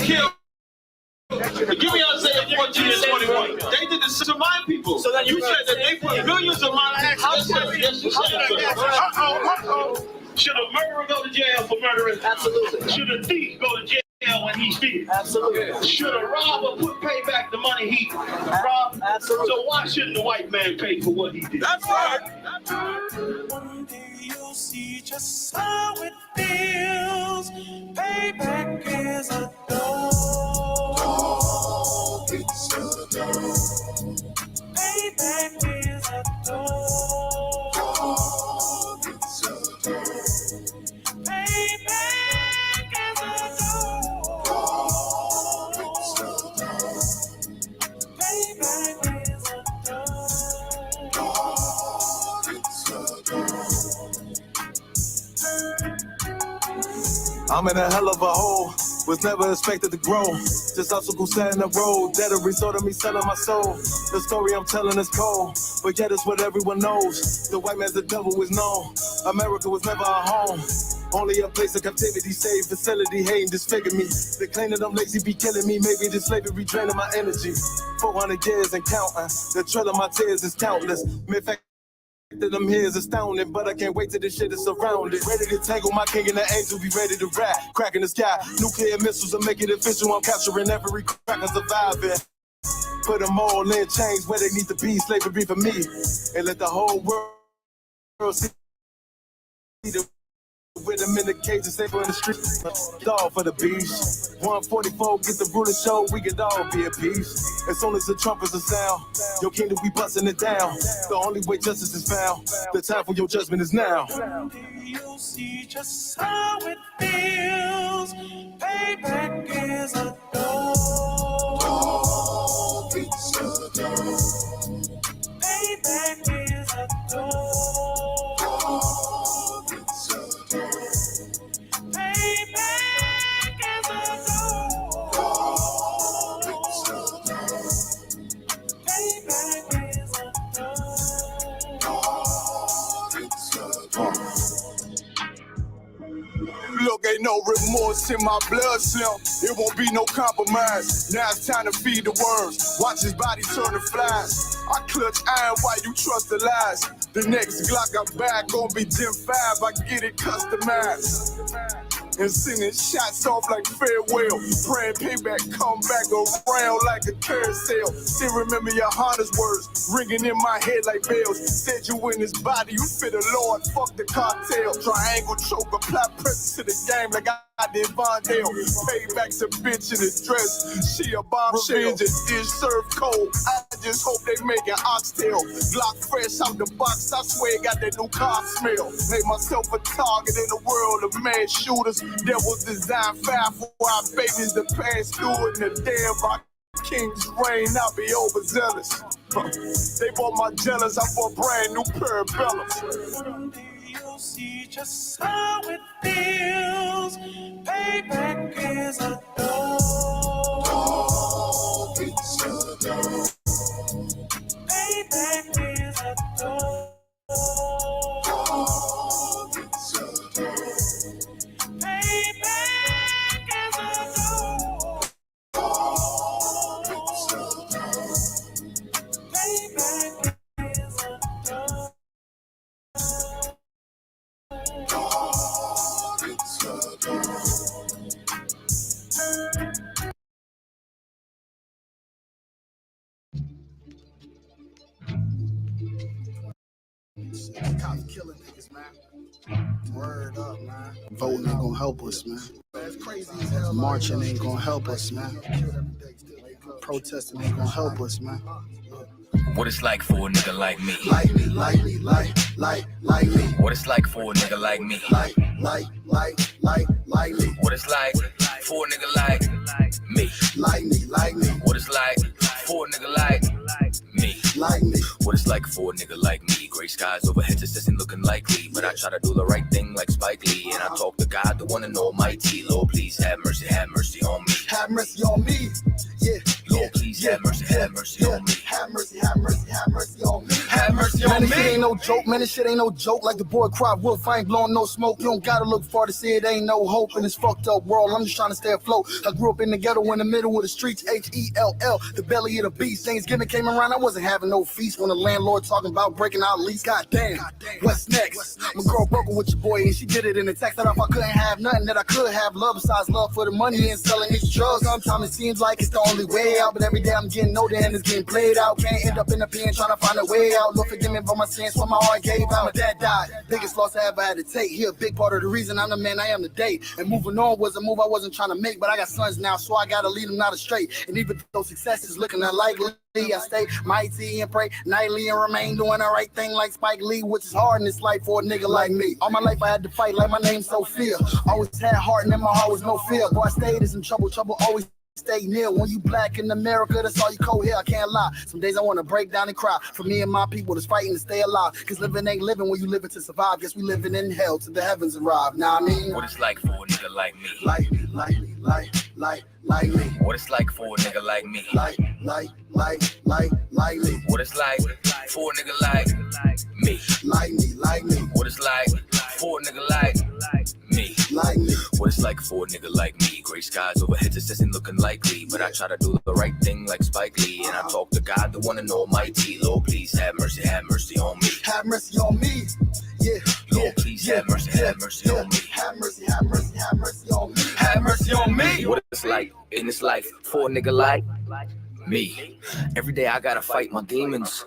killed. Give me Isaiah 14 and 21. They did this to my people. So that you said that they put millions of my house. Yes, you said. Should a murderer go to jail for murdering? Absolutely. Should a thief go to jail when he steals? Absolutely. Should a robber pay back the money he robbed? Absolutely. So why shouldn't the white man pay for what he did? That's right. One day you'll see just how it feels. Payback is a dog. It's a dog. Payback is a dog. It's a dog. Payback is a dog. It's a dog. Payback is a dog. It's a dog. I'm in a hell of a hole. Was never expected to grow. Just obstacle set in the road. That a result of me selling my soul. The story I'm telling is cold, but yet it's what everyone knows. The white man's the devil is known. America was never our home. Only a place of captivity, safe facility, hating, disfigure me. They claim that I'm lazy, be killing me. Maybe this slavery draining my energy. 400 years and counting. The trail of my tears is countless. Mid-fact that I'm here is astounding, but I can't wait till this shit is surrounded. Ready to tangle my king and the angel, be ready to rap. Crack in the sky, nuclear missiles will make it official. I'm capturing every crack and surviving. Put them all in chains where they need to be. Slavery for me, and let the whole world see the with them in the cage and safe on the street. Dog for the beast. 144, get the ruler show, we could all be at peace. As soon as the trumpets are sound, your kingdom we busting it down. The only way justice is found, the time for your judgment is now. You'll see just how it feels. Payback is a dog. It's a dog. Payback is a dog. It's a dog. Payback is a dog. It's a dog. Payback is a dog. It's a dog. Look, ain't no remorse in my blood slim. It won't be no compromise. Now it's time to feed the worms. Watch his body turn to flies. I clutch iron while you trust the lies. The next Glock I'm back gonna be Gen 5. I get it customized. And sending shots off like farewell. Praying payback come back around like a carousel. Still remember your Honda's words ringing in my head like bells. Said you in his body, you fit the Lord, fuck the cartel. Triangle choke, apply pressure to the game like I did Vondale. Payback's a bitch in a dress. She a bombshell. Revenge is served cold. I just hope they make an oxtail. Glock fresh out the box. I swear got that new car smell. Made myself a target in the world of mad shooters. That was designed fire for our babies to pass through in the damn our king's reign. I'll be overzealous. They bought my jealous. I bought a brand new pair of bellows. You'll see just how it feels. Payback is a dog. It's a dog. Payback is a dog. It's a dog. Payback is a dog. It's a dog. Payback is a dog. It's a dog. Cops killing niggas, man. Word up, man. Voting ain't gonna help us, man. That's crazy as hell. Marching ain't gonna help us, man. Protesting ain't gonna help us, man. What it's like for a nigga like me. Like me. What it's like for a nigga like me. Like me. What it's like for a nigga like me. Like me. What it's like for a nigga like me. Like me. What it's like for a nigga like me. Gray skies overhead just isn't looking likely, but I try to do the right thing like Spike Lee, and I talk to God, the one and almighty. Lord, please have mercy on me. Have mercy on me. Yeah. Lord, please have mercy on me. Have mercy on me. Have mercy mercy Man, on this shit me. ain't no joke, man. This shit ain't no joke. Like the boy cried wolf, I ain't blowing no smoke. You don't gotta look far to see it ain't no hope in this fucked up world. I'm just trying to stay afloat. I grew up in the ghetto in the middle of the streets, H-E-L-L, the belly of the beast. Thanksgiving came around, I wasn't having no feast when the landlord talking about breaking out lease. Goddamn, what's next? My girl broke it with your boy and she did it in the text that if I couldn't have nothing that I could have love besides love for the money and selling these drugs. Sometimes it seems like it's the only way out, but every day I'm getting older and it's getting played out. Can't end up in the pen trying to find a way out. Lord forgive me for my sins, for my heart gave out. My dad died, biggest loss I ever had to take. He a big part of the reason I'm the man I am today. And moving on was a move I wasn't trying to make, but I got sons now, so I gotta lead them out straight. And even though success is looking unlikely, I stay mighty and pray nightly and remain doing the right thing like Spike Lee, which is hard in this life for a nigga like me. All my life I had to fight like my name's Sophia. Always had heart and in my heart was no fear. Boy, I stayed in some trouble always stay near. When you black in America, that's all you cold here. I can't lie. Some days I want to break down and cry for me and my people that's fighting to stay alive. Cause living ain't living when you living to survive. Guess we living in hell till the heavens arrive. Now I mean, What it's like for a nigga like me. like me. What it's like for a nigga like me. Like me. What it's like for a nigga like me. Like me. What it's like for a nigga like me. Like me. What it's like for a nigga like me. Gray skies overhead just isn't looking likely, but I try to do the right thing like Spike Lee. And I talk to God, the one and almighty. Lord, please have mercy on me. Have mercy on me. Yeah. Lord, please have mercy on me. Have mercy on me. Have mercy on me. What it's like in this life for a nigga like me. Every day I gotta fight my demons.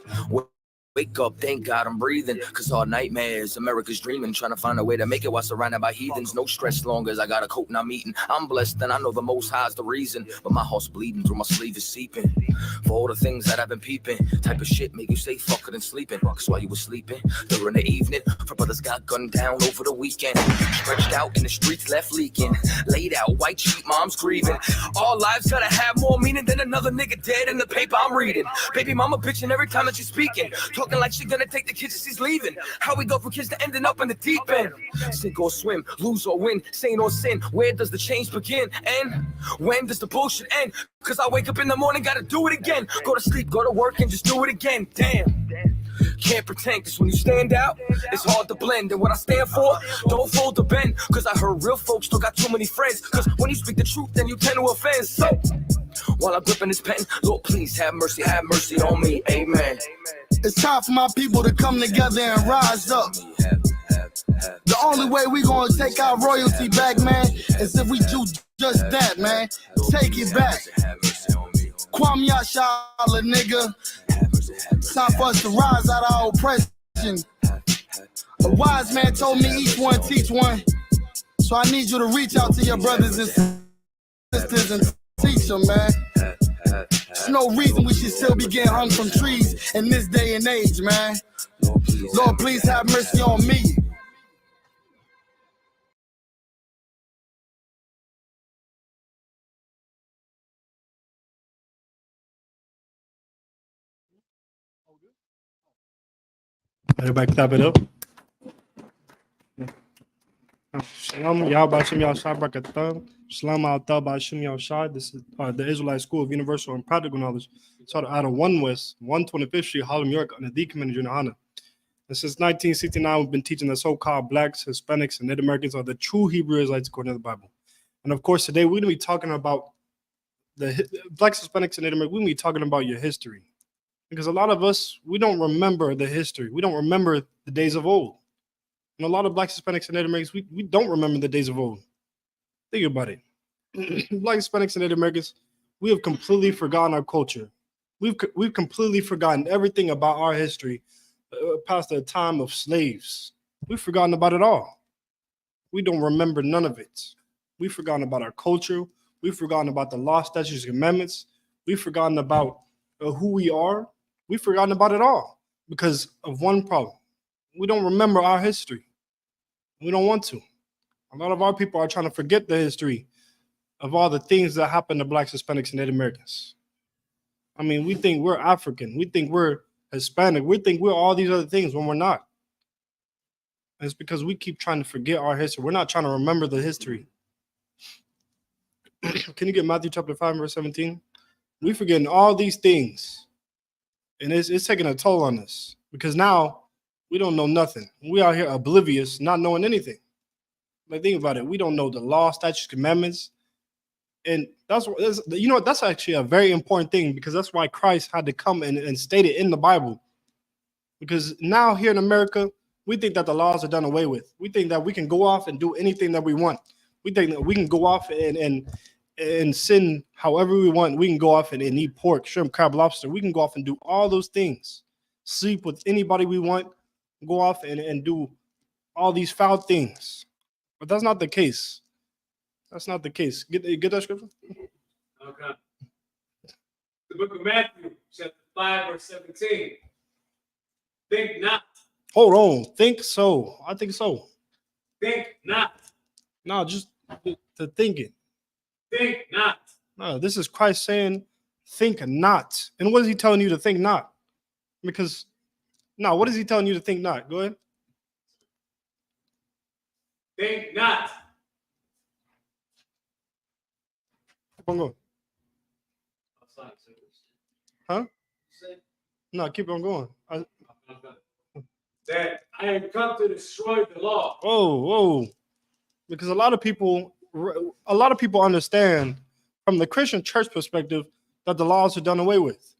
Wake up, thank God I'm breathing. Cause all nightmares, America's dreaming. Trying to find a way to make it while surrounded by heathens. No stress long as I got a coat and I'm eating. I'm blessed and I know the Most High's the reason. But my heart's bleeding through my sleeve is seeping. For all the things that I've been peeping. Type of shit make you say fuck it and sleeping. Cause while you was sleeping during the evening, for brothers got gunned down over the weekend. Stretched out in the streets left leaking. Laid out white sheet, mom's grieving. All lives gotta have more meaning than another nigga dead in the paper I'm reading. Baby mama bitching every time that you're speaking. Talking like she gonna take the kids as she's leaving. How we go from kids to ending up in the deep end. Sink or swim, lose or win, saint or sin. Where does the change begin? And when does the bullshit end? Cause I wake up in the morning, gotta do it again. Go to sleep, go to work, and just do it again. Damn. Can't pretend, cause when you stand out, it's hard to blend. And what I stand for, don't fold the bend. Cause I heard real folks don't got too many friends. Cause when you speak the truth, then you tend to offend. So, while I'm gripping this pen, Lord, please have mercy on me. Amen. It's time for my people to come together and rise up. The only way we gonna take our royalty back, man, is if we do just that, man. Take it back. Kwame Yashala, nigga. Time for us to rise out of our oppression. A wise man told me each one teach one. So I need you to reach out to your brothers and sisters and teach them, man. There's no reason we should still be getting hung from trees in this day and age, man. Lord, please have mercy on me. Everybody clap it up. Shalom, Yahweh Shem Yahshai Barakatam. Shalom Al-Tab Shem Yahshai. This is the Israelite School of Universal and Practical Knowledge. Started out of 1 West, 125th Street, Harlem, New York, under the Community Junior Hana. And since 1969, we've been teaching the so-called Blacks, Hispanics, and Native Americans are the true Hebrew Israelites according to the Bible. And of course, today we're going to be talking about the Blacks, Hispanics, and Native Americans. We're going to be talking about your history. Because a lot of us, we don't remember the history. We don't remember the days of old. And a lot of Blacks, Hispanics, and Native Americans, we don't remember the days of old. Think about it. Blacks, Hispanics, and Native Americans, we have completely forgotten our culture. We've completely forgotten everything about our history past the time of slaves. We've forgotten about it all. We don't remember none of it. We've forgotten about our culture. We've forgotten about the law, statutes, and amendments. We've forgotten about who we are. We've forgotten about it all because of one problem. We don't remember our history. We don't want to. A lot of our people are trying to forget the history of all the things that happened to Blacks, Hispanics, and Native Americans. I mean, we think we're African. We think we're Hispanic. We think we're all these other things when we're not. And it's because we keep trying to forget our history. We're not trying to remember the history. Can you get Matthew chapter 5, verse 17? We're forgetting all these things. And it's taking a toll on us. because now we don't know nothing. We are here oblivious, not knowing anything. Like, think about it. We don't know the law, statutes, commandments. And that's you know what, that's actually a very important thing, because that's why Christ had to come and state it in the Bible. Because now here in America, we think that the laws are done away with. We think that we can go off and do anything that we want. We think that we can go off and sin however we want. We can go off and eat pork, shrimp, crab, lobster. We can go off and do all those things. Sleep with anybody we want. Go off and do all these foul things. But that's not the case. That's not the case. Get that scripture? Okay. The book of Matthew, chapter 5, verse 17. Think not. Hold on. Think so. I think so. Think not. No, just to think it. Think not. No, this is Christ saying, think not. And what is he telling you to think not? Because, no, what is he telling you to think not? Go ahead. Think not. Keep on going. Huh? No, keep on going. That I am come to destroy the law. Whoa. Because a lot of people understand from the Christian church perspective that the laws are done away with.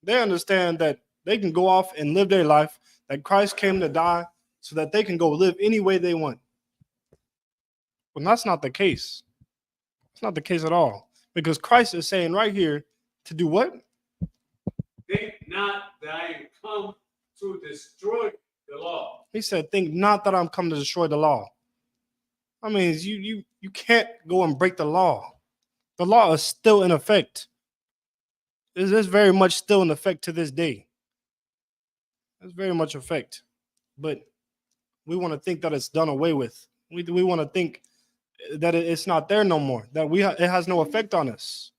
They understand that they can go off and live their life, that Christ came to die so that they can go live any way they want. But that's not the case. It's not the case at all. Because Christ is saying right here to do what? Think not that I am come to destroy the law. He said, think not that I'm come to destroy the law. I mean, you can't go and break the law. The law is still in effect. It is very much still in effect to this day. It's very much effect. But we want to think that it's done away with. We want to think that it's not there no more, that it has no effect on us.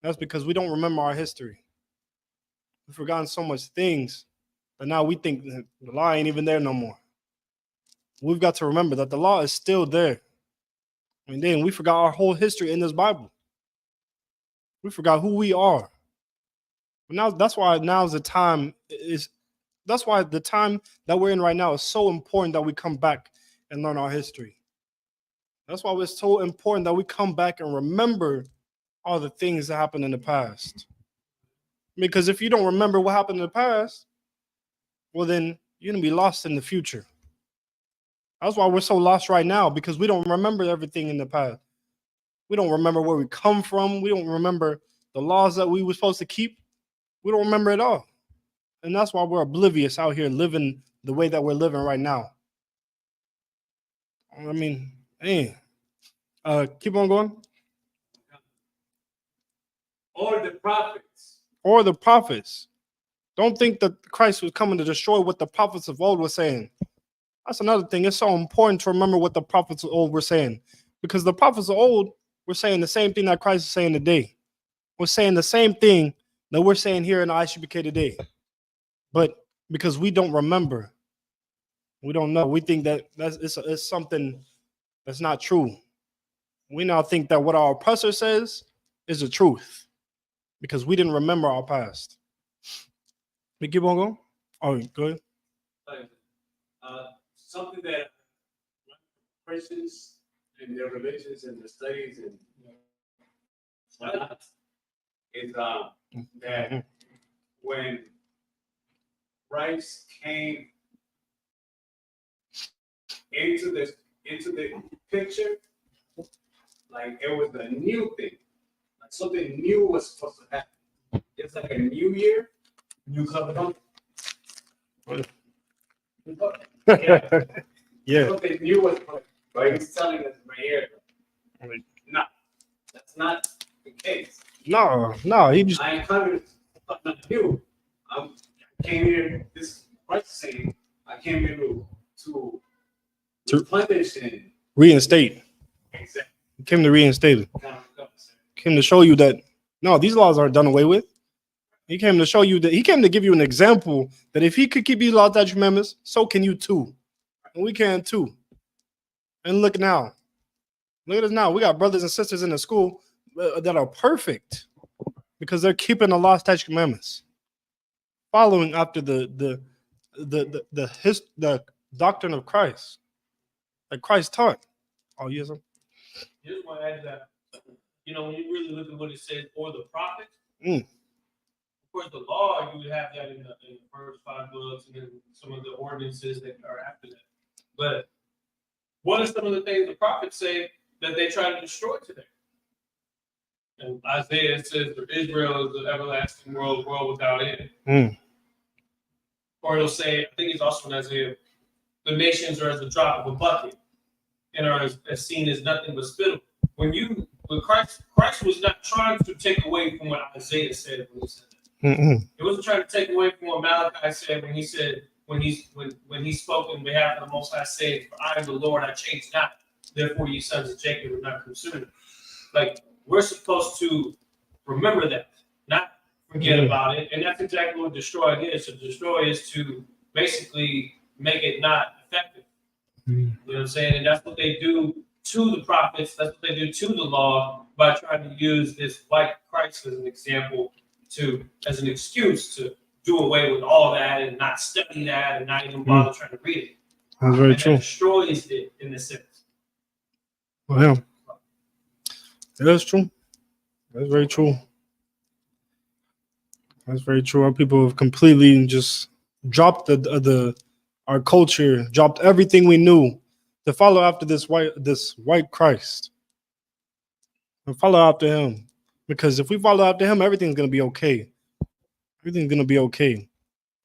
That's because we don't remember our history. We've forgotten so much things that now we think that the law ain't even there no more. We've got to remember that the law is still there. And then we forgot our whole history in this Bible. We forgot who we are. But now that's why now's the time that's why the time that we're in right now is so important, that we come back and learn our history. That's why it's so important that we come back and remember all the things that happened in the past. Because if you don't remember what happened in the past, well, then you're going to be lost in the future. That's why we're so lost right now, because we don't remember everything in the past. We don't remember where we come from. We don't remember the laws that we were supposed to keep. We don't remember it all. And that's why we're oblivious out here living the way that we're living right now. I mean, hey, keep on going. Or the prophets. Don't think that Christ was coming to destroy what the prophets of old were saying. That's another thing. It's so important to remember what the prophets of old were saying, because the prophets of old were saying the same thing that Christ is saying today. We're saying the same thing that we're saying here in the Isupk today. But because we don't remember, we don't know. We think that it's something that's not true. We now think that what our oppressor says is the truth, because we didn't remember our past. We keep on going? Oh, go ahead. Something that Christians and their religions and the studies and whatnot is that when Christ came into the picture, like it was a new thing, like something new was supposed to happen. It's like a new year, new covenant. Yeah. Something new was but he's telling us right here. No, that's not the case. No, he just. I encourage something new. I came here. This Christ is saying I came here to replenish and reinstate. Exactly. He came to reinstate it. Came to show you that no, these laws aren't done away with. He came to show you that he came to give you an example that if he could keep these laws, statutes, commandments, so can you too. And we can too. And look now. Look at us now. We got brothers and sisters in the school that are perfect because they're keeping the law, statutes, commandments. following after the doctrine of Christ, that Christ taught. Oh, yes, sir. Just want to add that, when you really look at what it says, or the prophets, Mm. of course, the law, you would have that in the first 5 books, and then some of the ordinances that are after that. But what are some of the things the prophets say that they try to destroy today? And Isaiah says, Israel is the everlasting world without end. Mm. Or he'll say, I think it's also in Isaiah, the nations are as a drop of a bucket and are as seen as nothing but spittle. When Christ was not trying to take away from what Isaiah said when he said that. Mm-mm. He wasn't trying to take away from what Malachi said when he said, when he spoke on behalf of the Most High, saying, "For I am the Lord, I change not. Therefore, you sons of Jacob are not consumed." Like, we're supposed to remember that, not forget about it. And that's exactly what destroy is. So destroy is to basically make it not effective. You know what I'm saying? And that's what they do to the prophets. That's what they do to the law by trying to use this white Christ as an example, as an excuse to do away with all that and not study that and not even bother trying to read it. That's very true. That destroys it in a sense. Well, yeah. That's true. That's very true. That's very true. Our people have completely just dropped our culture, dropped everything we knew to follow after this white Christ. And follow after him. Because if we follow after him, everything's gonna be okay. Everything's gonna be okay.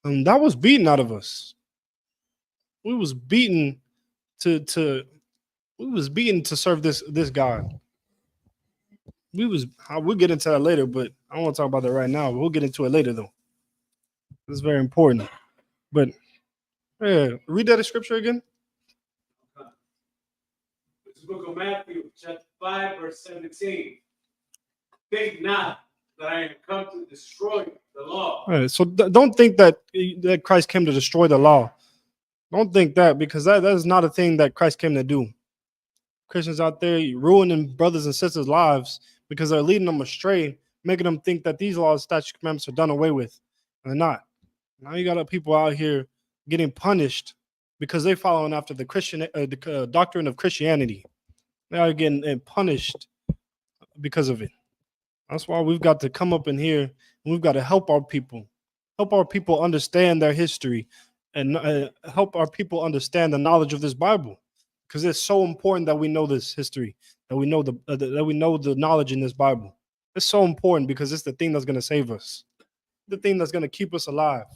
And that was beaten out of us. We was beaten to serve this God. We'll get into that later, but I don't want to talk about that right now. We'll get into it later though. It's very important. But yeah, read that scripture again. It's the book of Matthew, chapter 5, verse 17. Think not that I am come to destroy the law. All right, so don't think that Christ came to destroy the law. Don't think that, because that is not a thing that Christ came to do. Christians out there ruining brothers and sisters' lives because they're leading them astray, making them think that these laws, statutes, commandments are done away with. And they're not. Now you got people out here getting punished because they're following after the doctrine of Christianity. They are getting punished because of it. That's why we've got to come up in here and we've got to help our people understand their history and help our people understand the knowledge of this Bible, because it's so important that we know this history, that we know the knowledge in this Bible. It's so important because it's the thing that's going to save us, the thing that's going to keep us alive.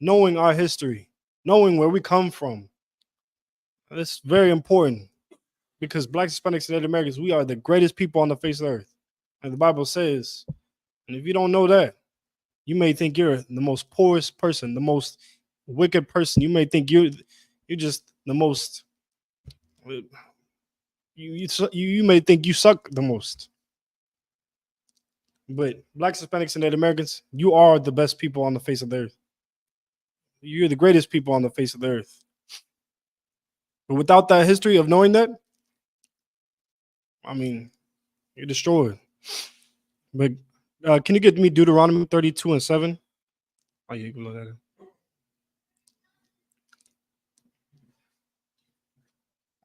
Knowing our history, knowing where we come from, it's very important, because Blacks, Hispanics, and Native Americans, we are the greatest people on the face of the earth. And the Bible says, and if you don't know that, you may think you're the most poorest person, the most wicked person. You may think you're just the most. You may think you suck the most. But Blacks, Hispanics, and Native Americans, you are the best people on the face of the earth. You're the greatest people on the face of the earth. But without that history of knowing that, I mean, you're destroyed. But can you get me Deuteronomy 32:7? Oh, yeah, you can look at it.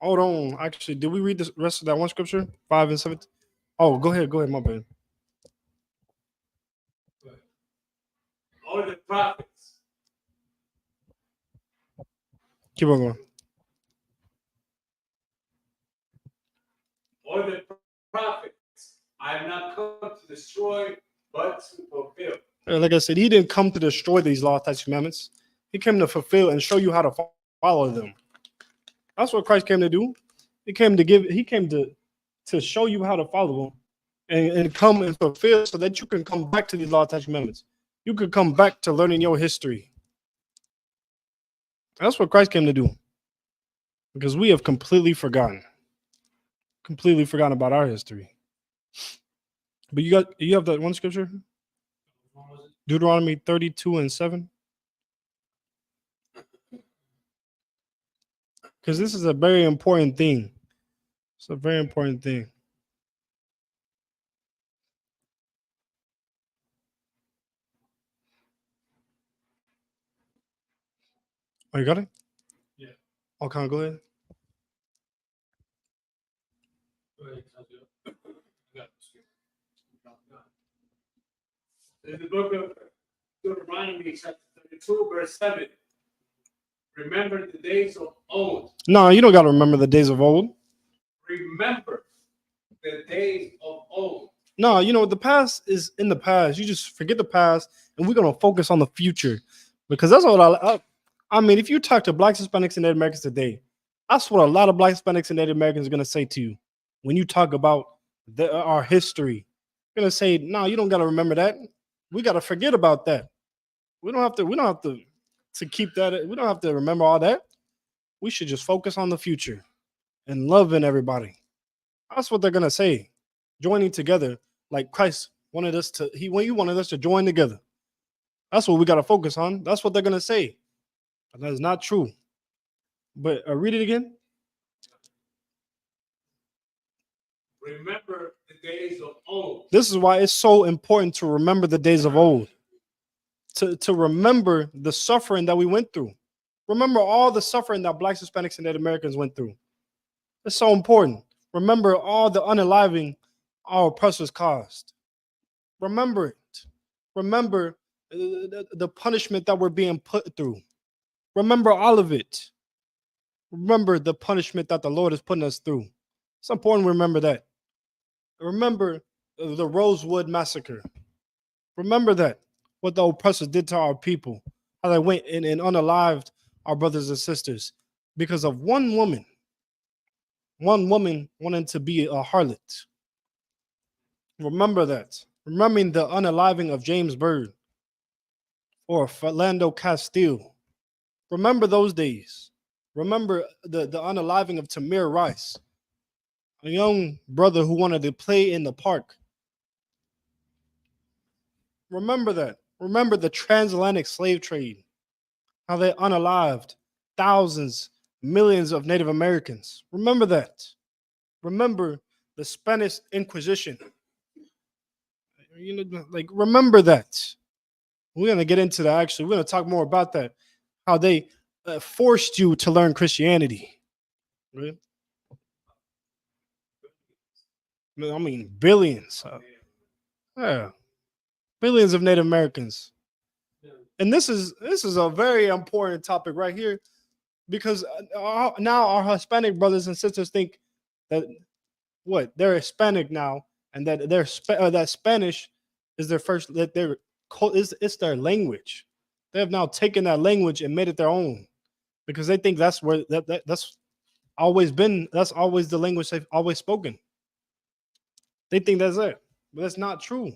Hold on. Actually, did we read the rest of that one scripture? 5 and 7? Oh, go ahead, my bad. Or the prophets. Keep on going. Or the prophets. I have not come to destroy, but to fulfill. Like I said, he didn't come to destroy these law, statutes, commandments. He came to fulfill and show you how to follow them. That's what Christ came to do. He came to show you how to follow them and come and fulfill, so that you can come back to these law, statutes, commandments. You could come back to learning your history. That's what Christ came to do. Because we have completely forgotten about our history. But you have that one scripture? Deuteronomy 32:7. Because this is a very important thing. It's a very important thing. Oh, you got it? Yeah. Okay, go ahead. Go ahead. In the book of Deuteronomy, chapter 32, verse 7. Remember the days of old. No, you don't got to remember the days of old. Remember the days of old. No, you know, the past is in the past. You just forget the past, and we're going to focus on the future. Because that's what I mean, if you talk to Blacks, Hispanics, and Native Americans today, that's what a lot of Blacks, Hispanics, and Native Americans are going to say to you. When you talk about our history, they're going to say, no, you don't got to remember that. We got to forget about that. We don't have to keep that. We don't have to remember all that. We should just focus on the future and loving everybody. That's what they're going to say. Joining together like Christ wanted us to, he wanted us to join together. That's what we got to focus on. That's what they're going to say. And that is not true. But read it again. Remember the days of old. This is why it's so important to remember the days of old. To remember the suffering that we went through. Remember all the suffering that Blacks, Hispanics, and Native Americans went through. It's so important. Remember all the unaliving our oppressors caused. Remember it. Remember the punishment that we're being put through. Remember all of it. Remember the punishment that the Lord is putting us through. It's important to remember that. Remember the Rosewood Massacre. Remember that. What the oppressors did to our people. How they went and unalived our brothers and sisters. Because of one woman. One woman wanting to be a harlot. Remember that. Remembering the unaliving of James Byrd. Or Philando Castile. Remember those days. Remember the unaliving of Tamir Rice. A young brother who wanted to play in the park. Remember that. Remember the transatlantic slave trade. How they unalived thousands, millions of Native Americans. Remember that. Remember the Spanish Inquisition. You know, like, remember that. We're going to get into that, actually. We're going to talk more about that. How they forced you to learn Christianity. Right? I mean, billions. Yeah. Billions of Native Americans. And this is a very important topic right here, because now our Hispanic brothers and sisters think that they're Hispanic now, and that that Spanish is their first, that it's their language. They have now taken that language and made it their own, because they think that's where that's always been. That's always the language they've always spoken. They think that's it, but that's not true.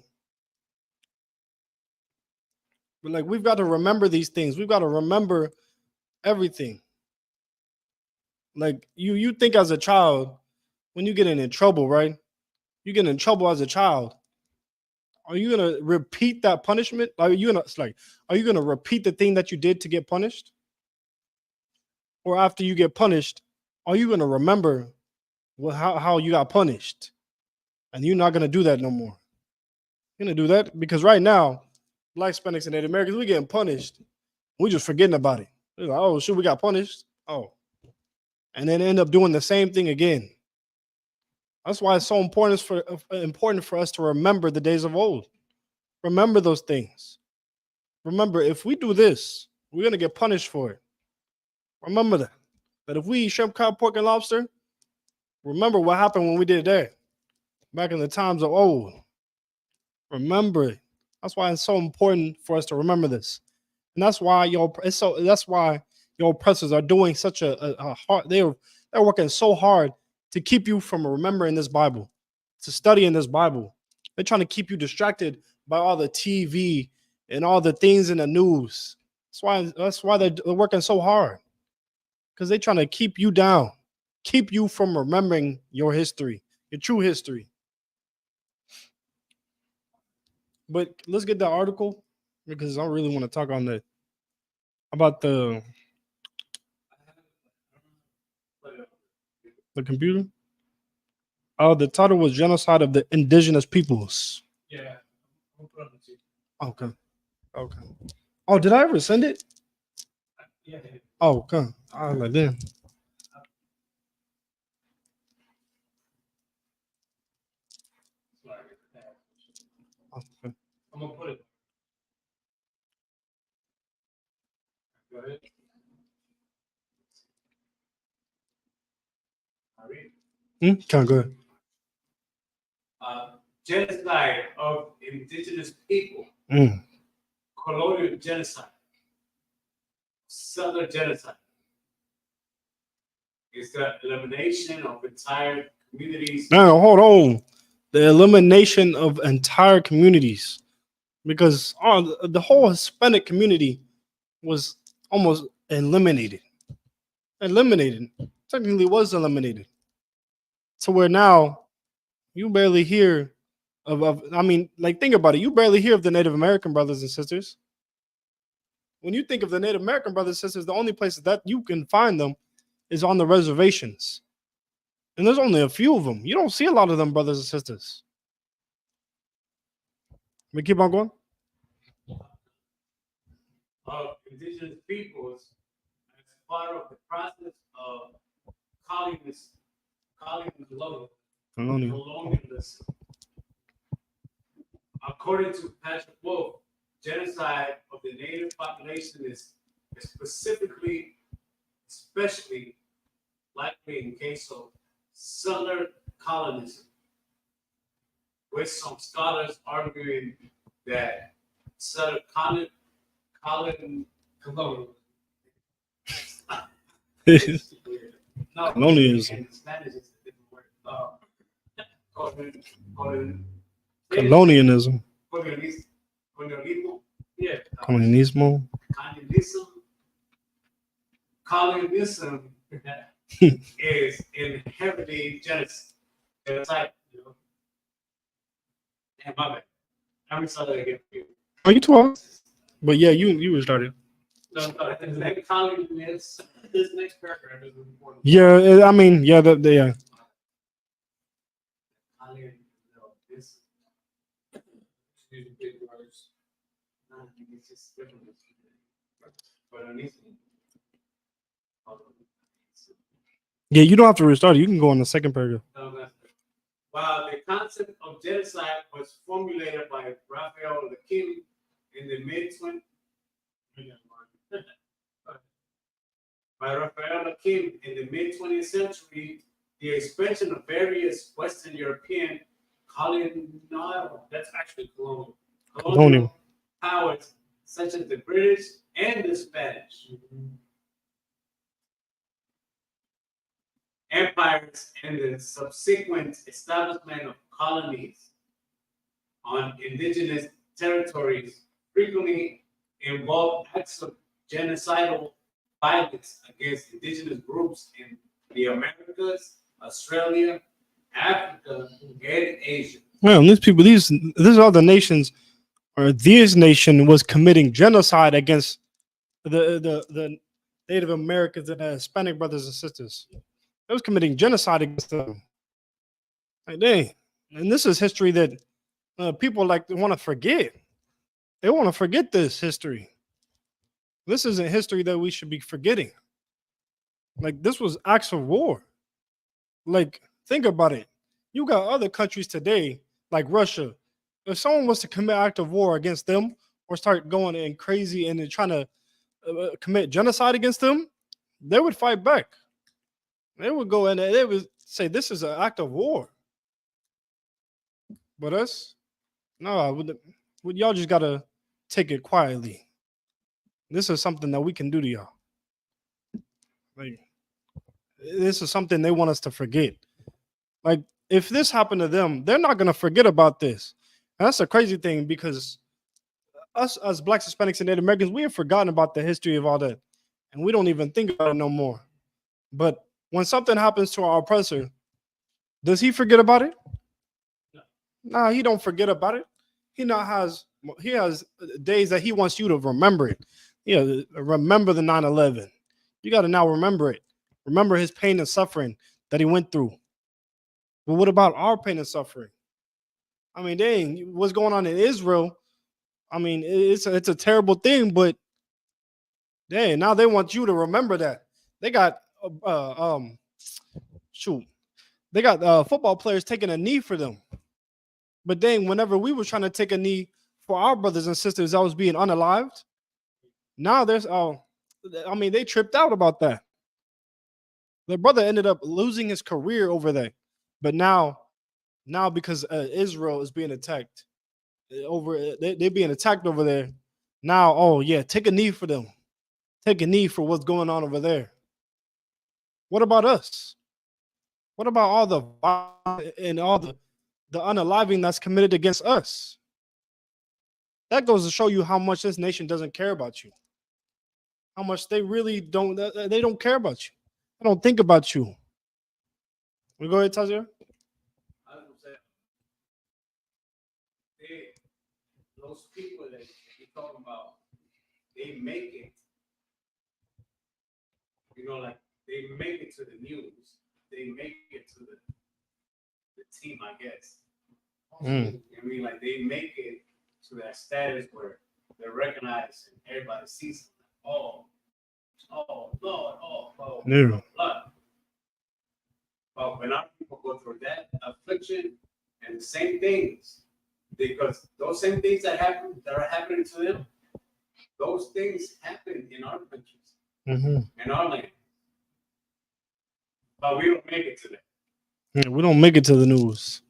But like, we've got to remember these things. We've got to remember everything. Like, you think as a child, when you get in trouble, right? You get in trouble as a child. Are you gonna repeat that punishment? Are you gonna repeat the thing that you did to get punished? Or after you get punished, are you gonna remember how you got punished? And you're not gonna do that no more. You're gonna do that because right now, Black, Hispanics, and Native Americans, we getting punished. We just forgetting about it. We're like, oh, shoot, we got punished. Oh. And then end up doing the same thing again. That's why it's so important for us to remember the days of old. Remember those things. Remember, if we do this, we're going to get punished for it. Remember that. That if we eat shrimp, crab, pork, and lobster, remember what happened when we did that. Back in the times of old. Remember it. That's why it's so important for us to remember this. And that's why your oppressors are doing such a hard, they're working so hard to keep you from remembering this Bible, to studying this Bible. They're trying to keep you distracted by all the TV and all the things in the news. That's why they're working so hard. Because they're trying to keep you down, keep you from remembering your history, your true history. But let's get the article, because I really want to talk on that about the computer. Oh, the title was Genocide of the Indigenous Peoples. Yeah. Okay. Oh, did I ever send it? Oh, come. I was like, damn. Oh, okay. I'm gonna put it. Go ahead. Kind of good. Genocide of indigenous people, Mm. colonial genocide, settler genocide. It's the elimination of entire communities. Now, hold on. The elimination of entire communities, because the whole Hispanic community was almost eliminated. Eliminated. Technically was eliminated. To where now you barely hear of I mean, like, think about it. You barely hear of the Native American brothers and sisters. When you think of the Native American brothers and sisters, the only places that you can find them is on the reservations. And there's only a few of them. You don't see a lot of them brothers and sisters. We keep on going. Of indigenous peoples as part of the process of colonialism. According to Patrick Wolf, genocide of the native population is especially likely in case of settler colonism, with some scholars arguing that settler Colonialism. In Spanish, it's a different word. Colonialism. Colonialismo. Yeah. Colonialismo. Colonialism is inherently genocide. You know? And my bad. I'm sorry again for you. Are you 12? But yeah, you were started. No, colonialism. This next paragraph is important. Yeah, I mean, yeah, yeah. Yeah, you don't have to restart it. You can go on the second paragraph. While the concept of genocide was formulated by Raphael Lakim in the mid-20th century, the expansion of various Western European colonial powers, such as the British and the Spanish empires, and the subsequent establishment of colonies on indigenous territories frequently involved acts of genocidal violence against indigenous groups in the Americas, Australia, Africa, and Asia. Well, these other nations, or this nation was committing genocide against the Native Americans and the Hispanic brothers and sisters. It was committing genocide against them. Like, dang. And this is history that people want to forget. They want to forget this history. This isn't history that we should be forgetting. Like, this was acts of war. Like, think about it. You got other countries today, like Russia. If someone was to commit act of war against them or start going in crazy and trying to commit genocide against them, they would fight back. They would go in and they would say this is an act of war. But us, no, y'all just gotta take it quietly. This is something that we can do to y'all. Like, this is something they want us to forget. Like, if this happened to them, they're not gonna forget about this. And that's a crazy thing, because us as Blacks, Hispanics, and Native Americans, we have forgotten about the history of all that, and we don't even think about it no more. But when something happens to our oppressor, does he forget about it? No. Nah, he don't forget about it. He has days that he wants you to remember it. Yeah, remember the 9/11. You got to now remember it. Remember his pain and suffering that he went through. But what about our pain and suffering? I mean, dang, what's going on in Israel? I mean, it's a terrible thing, but Now they want you to remember that. They got shoot. They got football players taking a knee for them. But then whenever we were trying to take a knee for our brothers and sisters that was being unalived, now there's they tripped out about that. Their brother ended up losing his career over there. But now because Israel is being attacked they're being attacked over there. Now, oh yeah, take a knee for them. Take a knee for what's going on over there. What about us? What about all the violence and all the unaliving that's committed against us? That goes to show you how much this nation doesn't care about you. How much they really don't. They don't care about you. They don't think about you. We go ahead, Tazir. I was gonna say, those people that you're talking about, they make it. You know, like they make it to the news. They make it to the team, I guess. I mean, like they make it to that status where they're recognized and everybody sees them. Oh, Lord, Yeah. blood. But when our people go through that affliction and the same things, because those same things that are happening to them, those things happen in our countries, in our land. But we don't make it to that. Yeah, we don't make it to the news.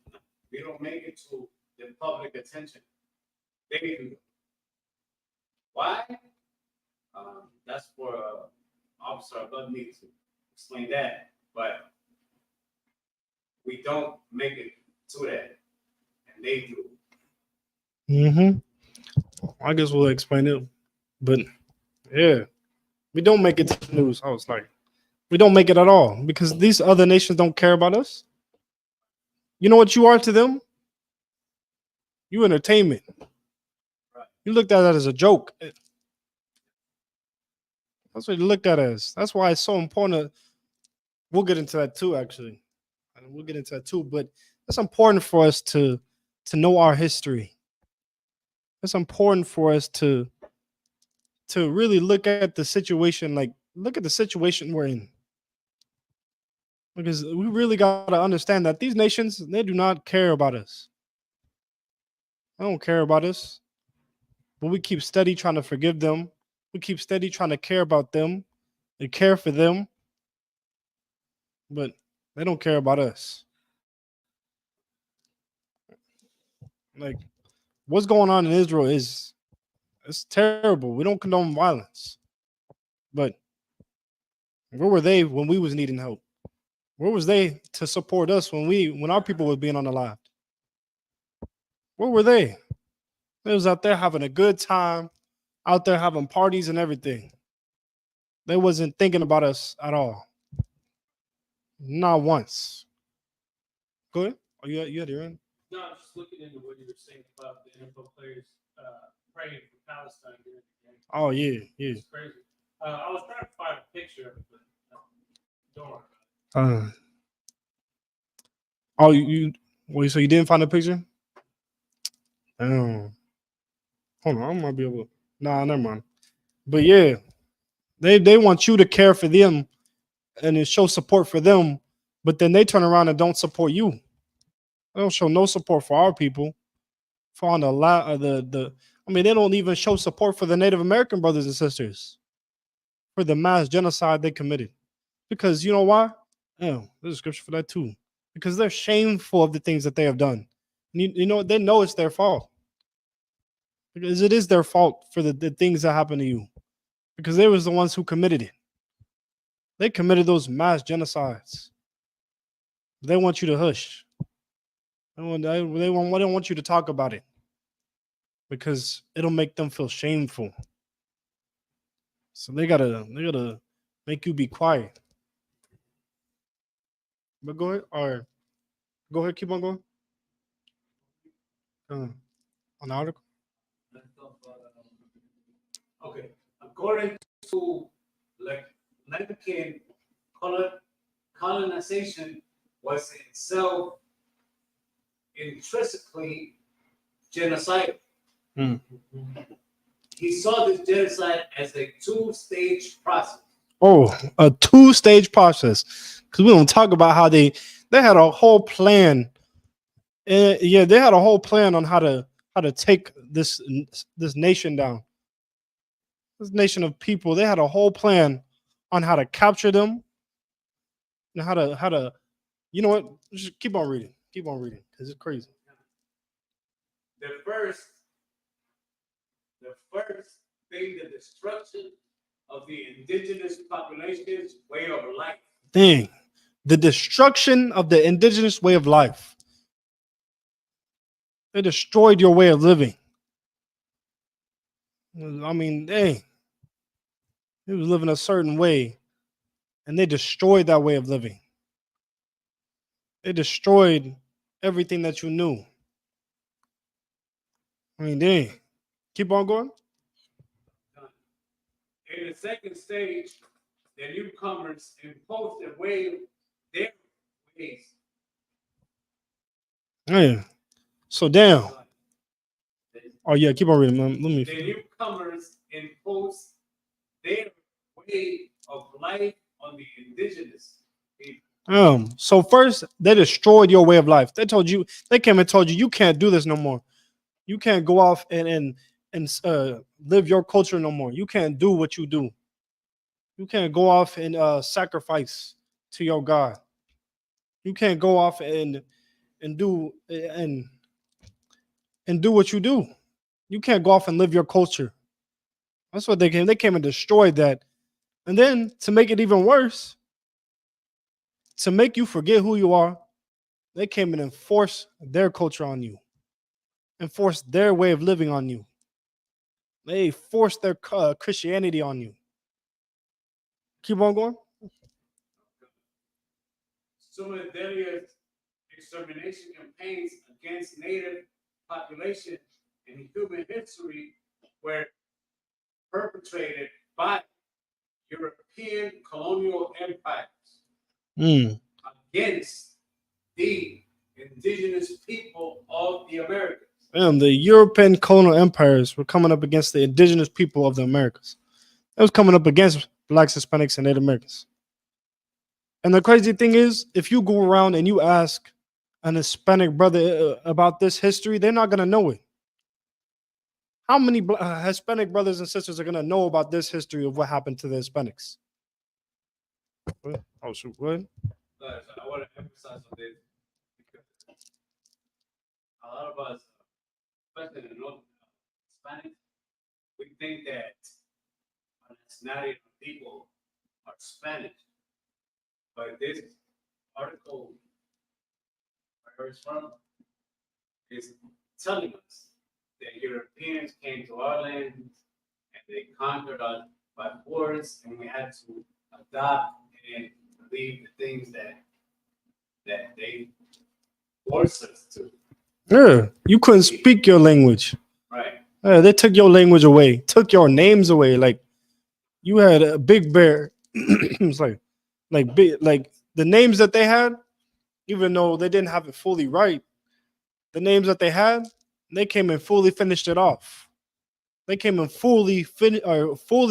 We don't make it to the public attention. They do. Why? That's for officer above me to explain that. But we don't make it to that, and they do. I guess we'll explain it, but yeah, we don't make it to the news. I was like, we don't make it at all because these other nations don't care about us. You know what you are to them? You entertainment. You looked at that as a joke. That's what you looked at as. That's why it's so important. We'll get into that too, actually. We'll get into that too. But it's important for us to know our history. It's important for us to really look at the situation, like look at the situation we're in. Because we really got to understand that these nations, they do not care about us. They don't care about us. But we keep steady trying to forgive them. We keep steady trying to care about them and care for them. But they don't care about us. Like, what's going on in Israel it's terrible. We don't condone violence. But where were they when we was needing help? Where was they to support us when our people were being unalived? Where were they? They was out there having a good time, out there having parties and everything. They wasn't thinking about us at all. Not once. Go ahead. Oh, you had your end? No, I'm just looking into what you were saying about the NFL players praying for Palestine during the game. Oh yeah. It's crazy. I was trying to find a picture of it, but don't worry about it. So you didn't find a picture? Hold on, I might be able to. Nah, never mind. But yeah, they want you to care for them and to show support for them, but then they turn around and don't support you. They don't show no support for our people. For on they don't even show support for the Native American brothers and sisters for the mass genocide they committed. Because you know why? Yeah, there's a scripture for that too. Because they're shameful of the things that they have done. You know, they know it's their fault. Because it is their fault for the things that happened to you. Because they was the ones who committed it. They committed those mass genocides. They want you to hush. They don't want you to talk about it. Because it'll make them feel shameful. So they gotta make you be quiet. But go ahead, or go ahead, keep on going. On the article. Okay, according to Lankan colonization was itself intrinsically genocidal. he saw this genocide as a two-stage process. Oh, a two-stage process. Because we don't talk about how they had a whole plan. Yeah, they had a whole plan on how to take this nation down. This nation of people, they had a whole plan on how to capture them and how to you know what? Just keep on reading because it's crazy. The first thing, the destruction of the indigenous population's way of life. Dang, the destruction of the indigenous way of life. They destroyed your way of living. I mean, dang, he was living a certain way, and they destroyed that way of living. They destroyed everything that you knew. I mean, dang. Keep on going. In the second stage, the newcomers imposed their ways. Yeah. So damn. Oh yeah, keep on reading. Let me. The newcomers imposed their way of life on the indigenous people. So first they destroyed your way of life. They came and told you you can't do this no more. You can't go off and live your culture no more. You can't do what you do. You can't go off and sacrifice to your God. You can't go off and do what you do. You can't go off and live your culture. That's what they came. They came and destroyed that. And then to make it even worse, to make you forget who you are, they came and enforced their culture on you, enforced their way of living on you. They forced their Christianity on you. Keep on going. Some of the deadliest extermination campaigns against native population in human history were perpetrated by European colonial empires against the indigenous people of the Americas. The European colonial empires were coming up against the indigenous people of the Americas. It was coming up against Blacks, Hispanics, and Native Americans. And the crazy thing is, if you go around and you ask an Hispanic brother about this history, they're not going to know it. How many Hispanic brothers and sisters are going to know about this history of what happened to the Hispanics? Oh, shoot, what? I want to emphasize on this because a lot of us, especially in the North, Hispanics, we think that our nationality of people are Spanish. But this article, where it's from, is telling us that Europeans came to our land and they conquered us by force, and we had to adopt and believe the things that they forced us to. Yeah, you couldn't speak your language. Right. They took your language away, took your names away. Like you had a Big Bear. It's like the names that they had, even though they didn't have it fully right, the names that they had, they came and fully finished it off. They came and fully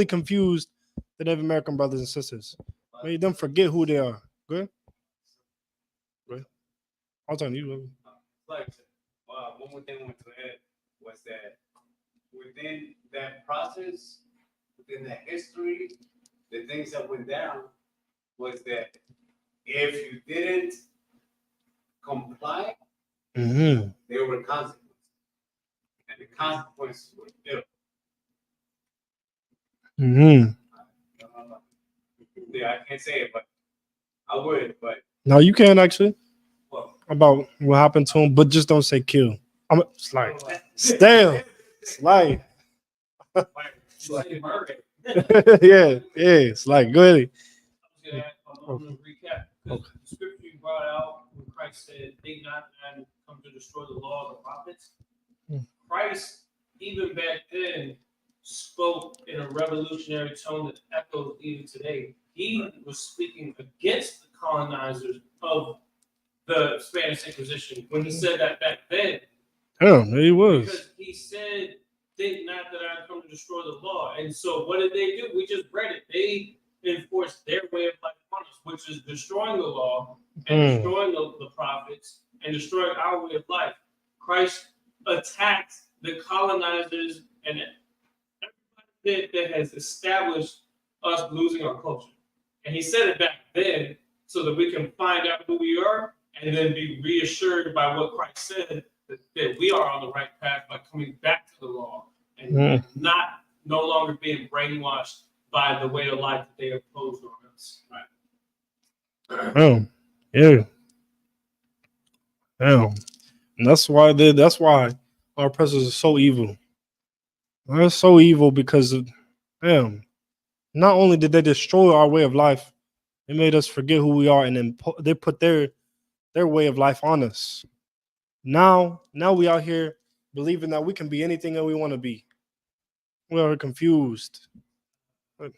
confused the Native American brothers and sisters, made them forget who they are. Good. I'll tell you. Like one more thing I wanted to add was that within that process, within that history, the things that went down was that if you didn't comply, there were consequences. And the consequences were ill. Yeah, I can't say it, but I would. But no, you can actually. Well, about what happened to him, but just don't say kill. It's like still, it's like yeah, it's like go ahead. I'm going to recap because the scripture you brought out when Christ said, "Think not that I come to destroy the law of the prophets." Christ, even back then, spoke in a revolutionary tone that echoes even today. He was speaking against the colonizers of the Spanish Inquisition when he said that back then. Yeah, he was. Because he said think not that I come to destroy the law. And so what did they do? We just read it. They enforced their way of life on us, which is destroying the law and destroying the prophets and destroying our way of life. Christ attacked the colonizers and everybody that has established us losing our culture. And he said it back then so that we can find out who we are and then be reassured by what Christ said that we are on the right path by coming back to the law and not no longer being brainwashed by the way of life that they imposed on us. Right. Oh, yeah. Damn. And that's why our oppressors are so evil. They're so evil because of, damn. Not only did they destroy our way of life, they made us forget who we are, and then they put their way of life on us. Now we out here believing that we can be anything that we want to be. We are confused. Wait,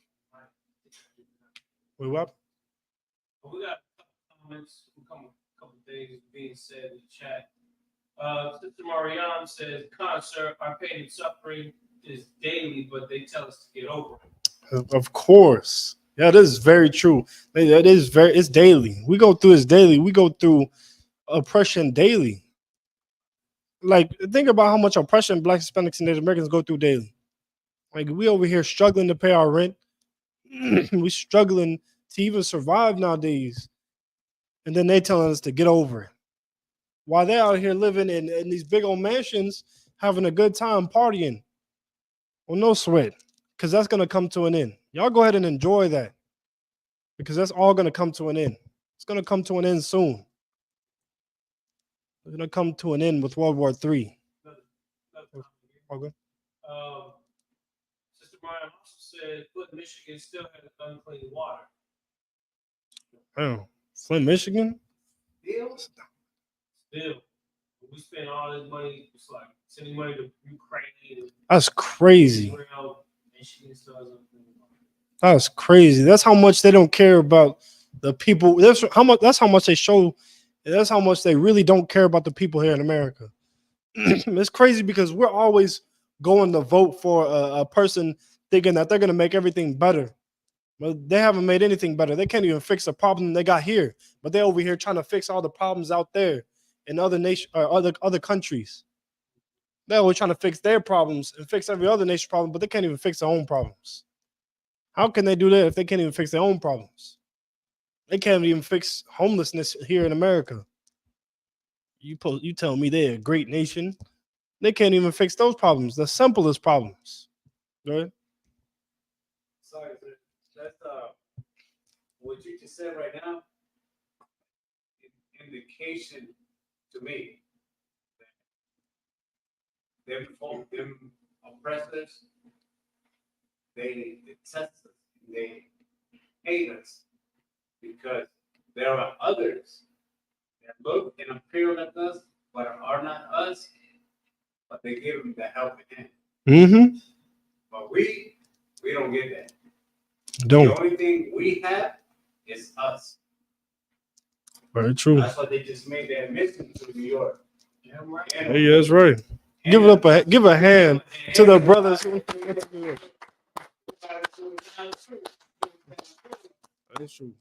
what? We got comments, a couple things being said in the chat. Sister Marianne says, "Sir, our pain and suffering is daily, but they tell us to get over it." Of course. Yeah, that is very true. It's daily. We go through this daily. We go through oppression daily. Like, think about how much oppression Black, Hispanics, and Native Americans go through daily. Like, we over here struggling to pay our rent. We struggling to even survive nowadays. And then they telling us to get over it. While they out here living in these big old mansions, having a good time partying. Well, no sweat, because that's going to come to an end. Y'all go ahead and enjoy that, because that's all going to come to an end. It's going to come to an end soon. It's going to come to an end with World War III. Okay. Sister Marianne also said, Flint, Michigan still has unclean water. Oh, Flint, Michigan? Still. We spend all this money, it's like sending money to Ukraine. That's crazy. Israel, Michigan still has unclean water. That's crazy. That's how much they don't care about the people. That's how much they show. That's how much they really don't care about the people here in America. It's crazy because we're always going to vote for a person thinking that they're going to make everything better. But they haven't made anything better. They can't even fix the problem they got here. But they're over here trying to fix all the problems out there in other nations or other countries. They're always trying to fix their problems and fix every other nation's problem, but they can't even fix their own problems. How can they do that if they can't even fix their own problems? They can't even fix homelessness here in America. You tell me they're a great nation. They can't even fix those problems, the simplest problems. Right? Sorry, sir. That's what you just said right now. Indication to me that them oppressors, they detest us, they hate us because there are others that look and appear like us, but are not us, but they give them the helping hand. Mm-hmm. But we don't get that. Don't. The only thing we have is us. Very true. That's why they just made that admission to New York. Yeah, that's right. Give a hand to the brothers. That's true.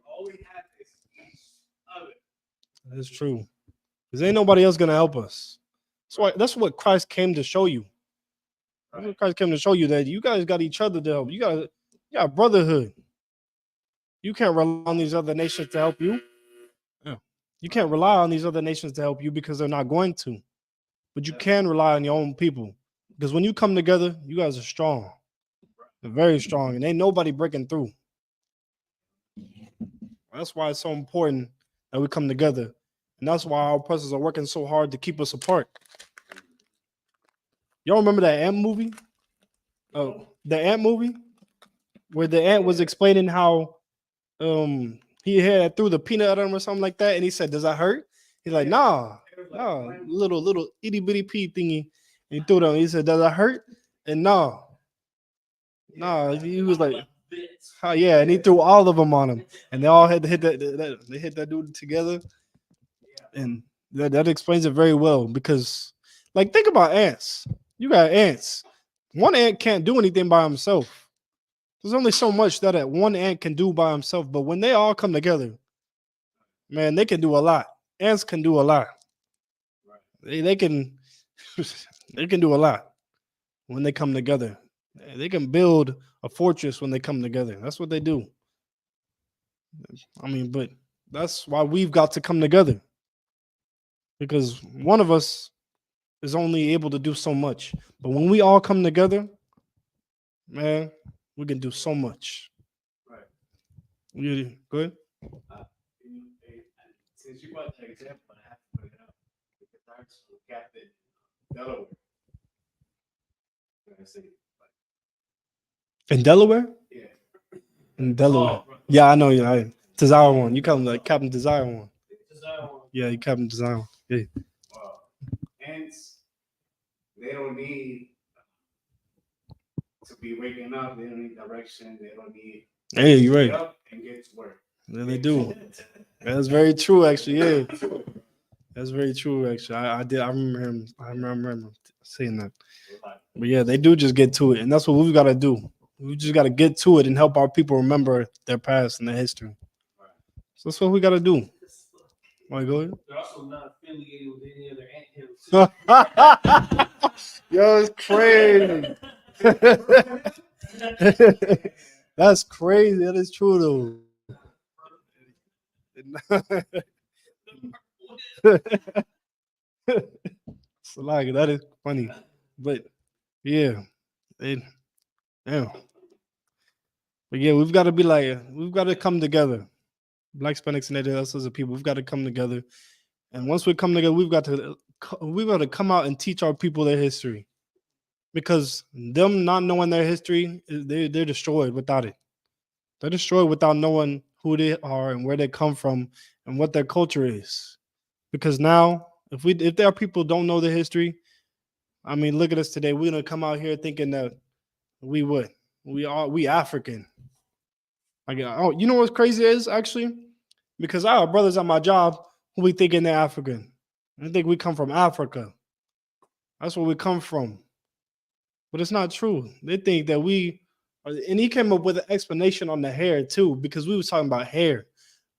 All we have is each other. That's true. Because ain't nobody else gonna help us. That's what Christ came to show you. That's what Christ came to show you, that you guys got each other to help. You got brotherhood. You can't rely on these other nations to help you. Yeah. You can't rely on these other nations to help you because they're not going to. But you can rely on your own people. Because when you come together, you guys are strong. They're very strong. And ain't nobody breaking through. That's why it's so important that we come together. And that's why our oppressors are working so hard to keep us apart. Y'all remember that ant movie? Oh, the ant movie? Where the ant was explaining how he had threw the peanut at him or something like that, and he said, "Does that hurt?" He's like, "Nah, little itty bitty pea thingy." And he threw it on. He said, "Does that hurt?" And nah. He was like, "Oh yeah," and he threw all of them on him, and they all had to hit that. They hit that dude together, and that explains it very well, because Like, think about ants. You got ants. One ant can't do anything by himself. There's only so much that one ant can do by himself. But when they all come together, man, they can do a lot. Ants can do a lot. They can they can do a lot when they come together. They can build a fortress when they come together. That's what they do. I mean, but that's why we've got to come together, because one of us is only able to do so much. But when we all come together, man, we can do so much. Right. You good? Since you brought that example, I have to bring it up because I was Captain Delaware. I say, In Delaware? yeah. In Delaware. Oh, Yeah, I know. Yeah, Desire One. You call him like Captain Desire One. Desire One. Yeah, you Captain Desire One. Yeah. Ants, they don't need to be waking up. They don't need direction. They don't need Hey, you're to get right. up and get to work. Yeah, they do. That's very true, actually. Yeah, that's very true. Actually, I did. I remember him saying that. But yeah, they do just get to it, and that's what we've got to do. We just got to get to it and help our people remember their past and their history. So that's what we got to do. Want to go ahead? They're also not affiliated with any other anthills. Yo, it's crazy. That's crazy. That is true though. So like that is funny, but yeah, yeah. But yeah, we've got to be like, we've got to come together. Black, Hispanics, and us as a people, we've got to come together. And once we come together, we've got to come out and teach our people their history, because them not knowing their history, they're destroyed without it. They're destroyed without knowing who they are and where they come from and what their culture is. Because now, if there are people who don't know the history, I mean, look at us today. We're gonna come out here thinking that we African. Like, oh, you know what's crazy is actually, because I have brothers at my job who we thinking they're African. They think we come from Africa. That's where we come from. But it's not true. They think that and he came up with an explanation on the hair too, because we was talking about hair.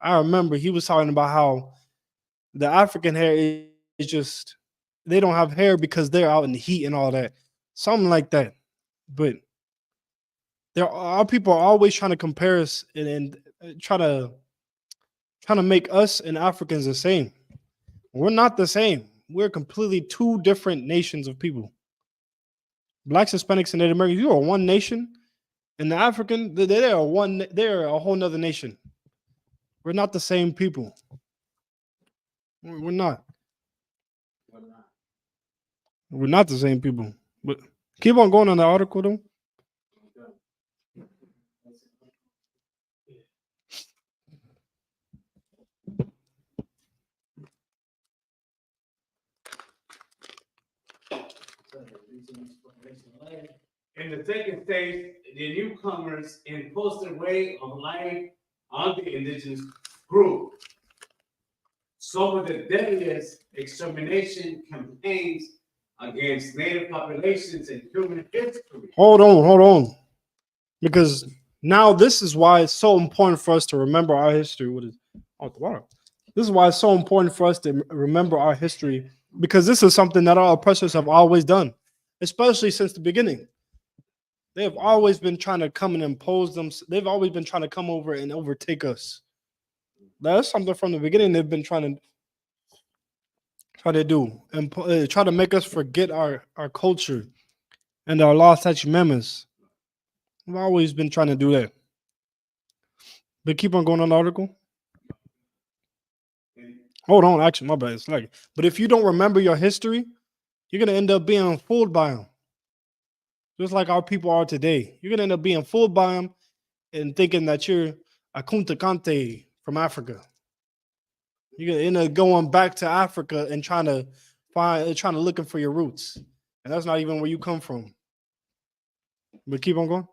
I remember he was talking about how the African hair is just, they don't have hair because they're out in the heat and all that. Something like that. But our people are always trying to compare us and trying to make us and Africans the same. We're not the same. We're completely two different nations of people. Blacks, Hispanics, and Native Americans, you are one nation. And the African, they're a whole nother nation. We're not the same people. We're not. We're not the same people. But keep on going on the article though. In the second stage, the newcomers imposed their way of life on the indigenous group. Some of the deadliest extermination campaigns against native populations in human history. Hold on. Because now this is why it's so important for us to remember our history. What is the water? This is why it's so important for us to remember our history, because this is something that our oppressors have always done, especially since the beginning. They have always been trying to come and impose them. They've always been trying to come over and overtake us. That's something from the beginning they've been trying to do, and try to make us forget our culture and our lost statute memories. I've always been trying to do that. But keep on going on the article. Hold on, actually, my bad. It's like, but if you don't remember your history, you're gonna end up being fooled by them. Just like our people are today. You're gonna end up being fooled by them and thinking that you're a Kunta Kante from Africa. You're gonna end up going back to Africa and trying to looking for your roots. And that's not even where you come from. But keep on going.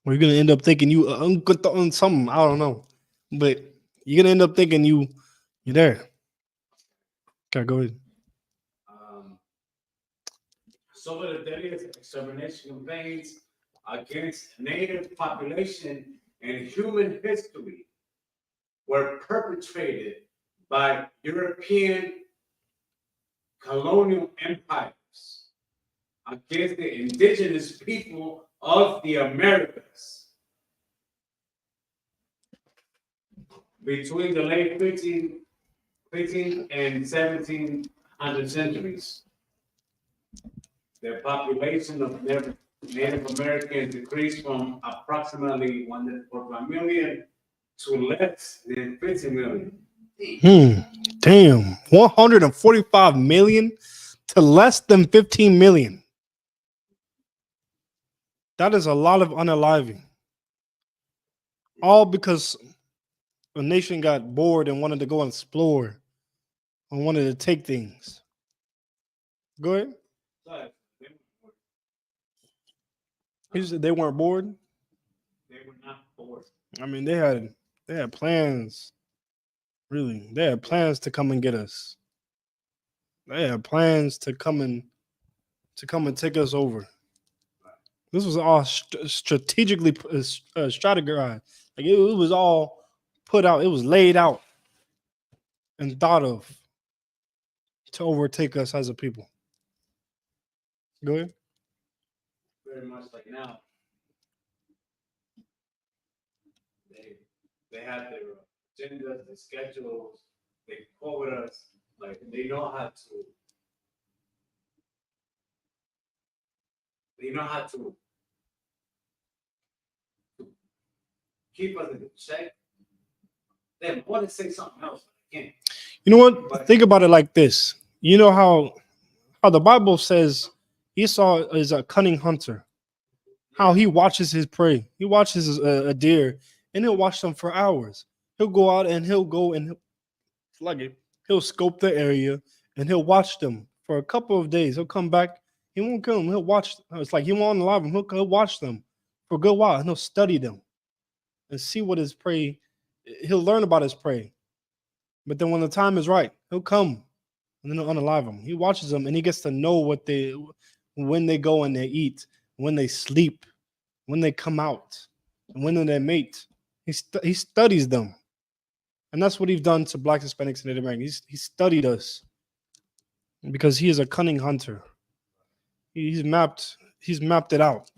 Or you're gonna end up thinking you on something. I don't know, but you're gonna end up thinking you're there. Okay, go ahead. Some of the deadliest extermination campaigns against native population in human history were perpetrated by European colonial empires against the indigenous people of the Americas between the late 15th and 1700 centuries. The population of Native Americans decreased from approximately 1.5 million to less than 50 million. Damn. 145 million to less than 15 million. That is a lot of unaliving. All because a nation got bored and wanted to go and explore and wanted to take things. Go ahead. He said they weren't bored. They were not bored. I mean, they had plans. Really, they had plans to come and get us. They had plans to come and take us over. This was all strategically strategized. Like it was all put out. It was laid out and thought of to overtake us as a people. Go ahead. Very much like now. They have their agendas, their schedules, they quote us, like they know how to keep us in check. They want to say something else, but they can't. You know what? Think about it like this. You know how the Bible says Esau is a cunning hunter. How he watches his prey. He watches a deer and he'll watch them for hours. He'll go out and he'll scope the area and he'll watch them for a couple of days. He'll come back. He won't kill them. He'll watch. It's like he won't allow them. He'll watch them for a good while and he'll study them and see what his prey. He'll learn about his prey. But then when the time is right, he'll come and then he'll unalive them. He watches them and he gets to know when they go and they eat, when they sleep, when they come out, and when they mate. He studies them. And that's what he's done to Black, Hispanics, and Native Americans. He studied us because he is a cunning hunter. He's mapped it out.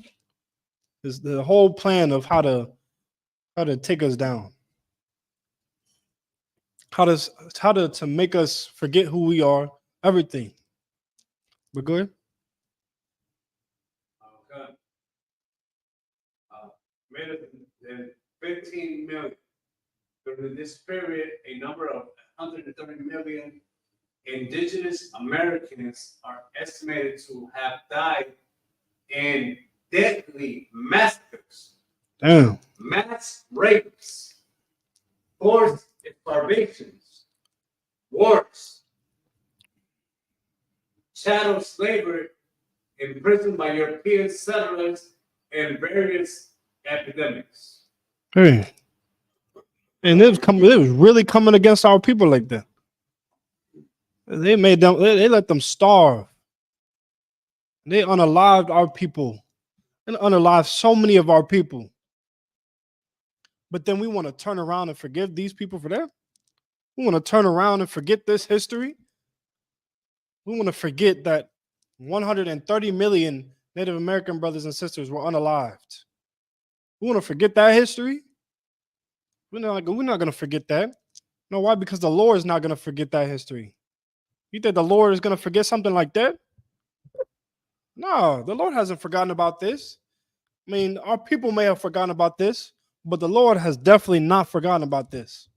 It's the whole plan of how to take us down. How to make us forget who we are, everything. We're good? Okay. Greater than 15 million. During this period, a number of 130 million indigenous Americans are estimated to have died in deadly massacres, Damn. mass rapes, forced starvations, wars, chattel slavery, imprisoned by European settlers, and various epidemics. Hey. And it was really coming against our people like that. They let them starve. They unalived our people. And unalived so many of our people. But then we want to turn around and forgive these people for that? We want to turn around and forget this history? We want to forget that 130 million Native American brothers and sisters were unalived. We want to forget that history? We're not going to forget that. No, why? Because the Lord is not going to forget that history. You think the Lord is going to forget something like that? No, the Lord hasn't forgotten about this. I mean, our people may have forgotten about this, but the Lord has definitely not forgotten about this.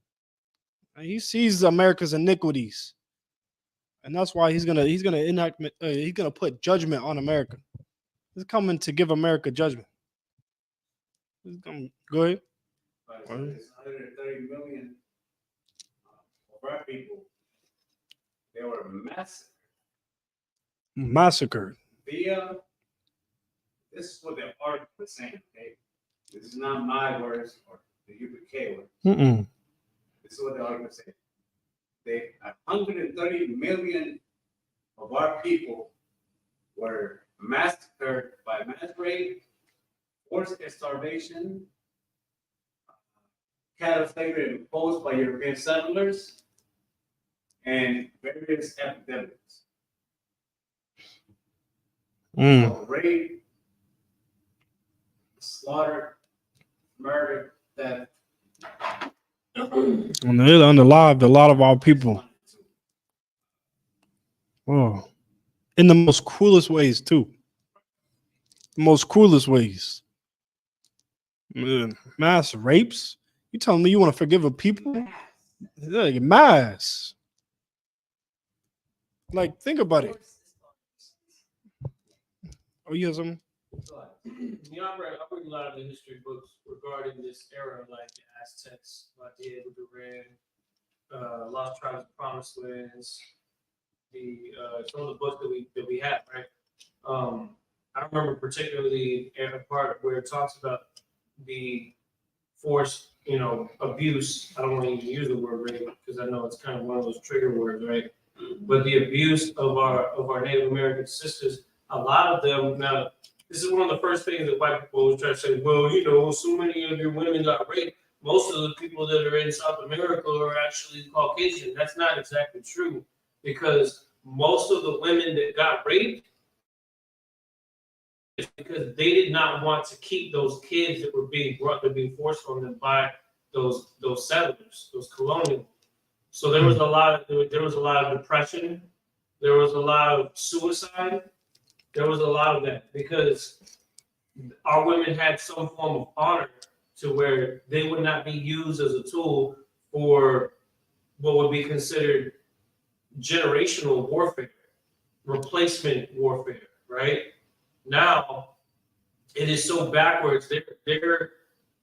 And he sees America's iniquities, and that's why he's gonna put judgment on America. He's coming to give America judgment. Go ahead. So it's 130 million of our people. They were Massacred. via. This is what the article is saying. Okay? This is not my words or the Isupk words. Mm-mm. This is what the argument said. 130 million of our people were massacred by mass rape, forced starvation, cattle slavery imposed by European settlers, and various epidemics. So rape, slaughter, murder, theft. And they unalived a lot of our people. Oh, in the most cruelest ways too. The most cruelest ways. Man, mass rapes. You telling me you want to forgive a people? Like mass. Like think about it. Oh, you have something? Yeah, I read a lot of the history books regarding this era, like the Aztecs, like Diego Duran, Lost Tribes of Promised Lands, some of the books that we have, right? I remember particularly a part where it talks about the forced, abuse. I don't want to even use the word rape because I know it's kind of one of those trigger words, right? But the abuse of our Native American sisters, a lot of them now. This is one of the first things that white people always try to say. Well, so many of your women got raped. Most of the people that are in South America are actually Caucasian. That's not exactly true because most of the women that got raped is because they did not want to keep those kids that were being forced on them by those settlers, those colonial. So there was a lot of depression. There was a lot of suicide. There was a lot of that because our women had some form of honor to where they would not be used as a tool for what would be considered generational warfare, replacement warfare, right? Now, it is so backwards. Their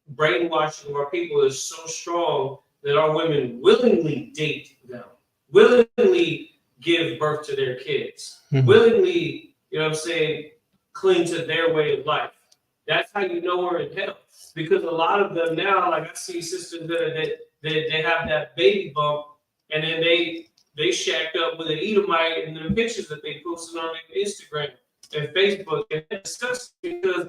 brainwashing of our people is so strong that our women willingly date them, willingly give birth to their kids, willingly, cling to their way of life. That's how you know we're in hell. Because a lot of them now, like I see sisters that they have that baby bump, and then they shacked up with an Edomite in the pictures that they posted on Instagram and Facebook, and it's disgusting because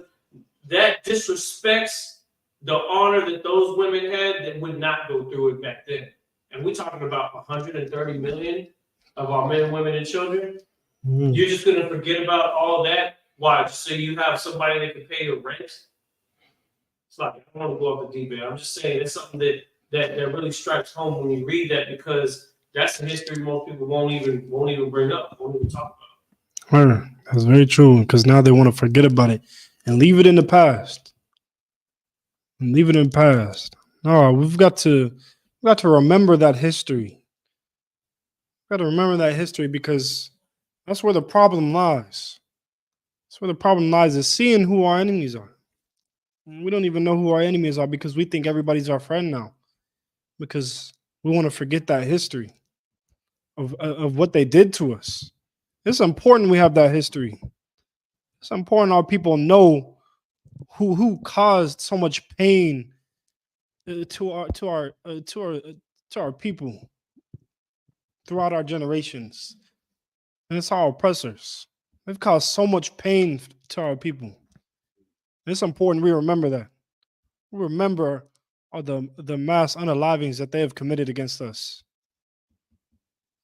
that disrespects the honor that those women had that would not go through it back then. And we're talking about 130 million of our men, women, and children. You're just gonna forget about all that? Why? Just so you have somebody that can pay your rent? It's like I don't want to go off the deep end. I'm just saying it's something that really strikes home when you read that because that's a history most people won't even bring up, won't even talk about. That's very true because now they want to forget about it and leave it in the past. No, we've got to remember that history. We've got to remember that history because that's where the problem lies. That's where the problem lies is seeing who our enemies are. We don't even know who our enemies are because we think everybody's our friend now. Because we want to forget that history of what they did to us. It's important we have that history. It's important our people know who caused so much pain to our people throughout our generations. And it's our oppressors. They've caused so much pain to our people. It's important we remember that. We remember all the mass unalivings that they have committed against us.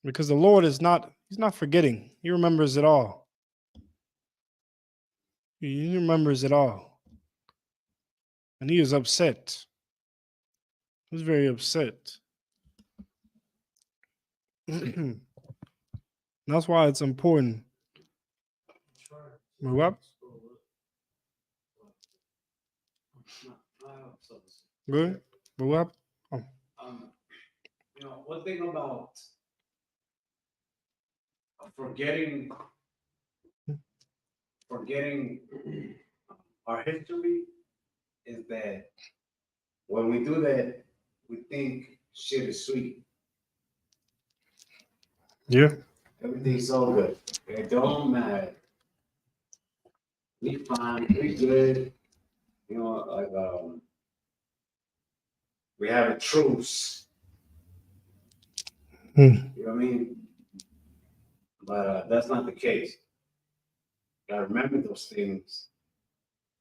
Because the Lord he's not forgetting. He remembers it all. He remembers it all. And he is upset. He's very upset. That's why it's important. What? Good. What? Oh. One thing about forgetting our history is that when we do that, we think shit is sweet. Yeah. Everything's so good. It don't matter. We fine, we good. You know, like we have a truce. Hmm. You know what I mean? But that's not the case. I remember those things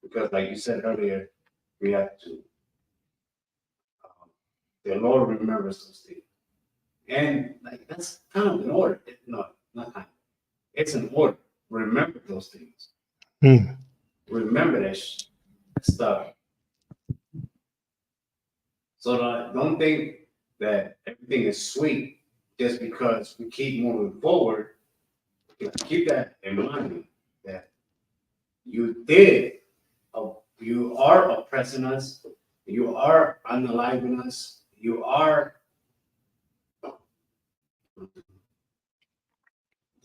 because, like you said earlier, we have to. The Lord remembers those things, and like that's kind of an order. No, not kind. It's an order. Remember those things. Hmm. Remember that stuff. So don't think that everything is sweet just because we keep moving forward. Keep that in mind that you are oppressing us, you are unaliving us, you are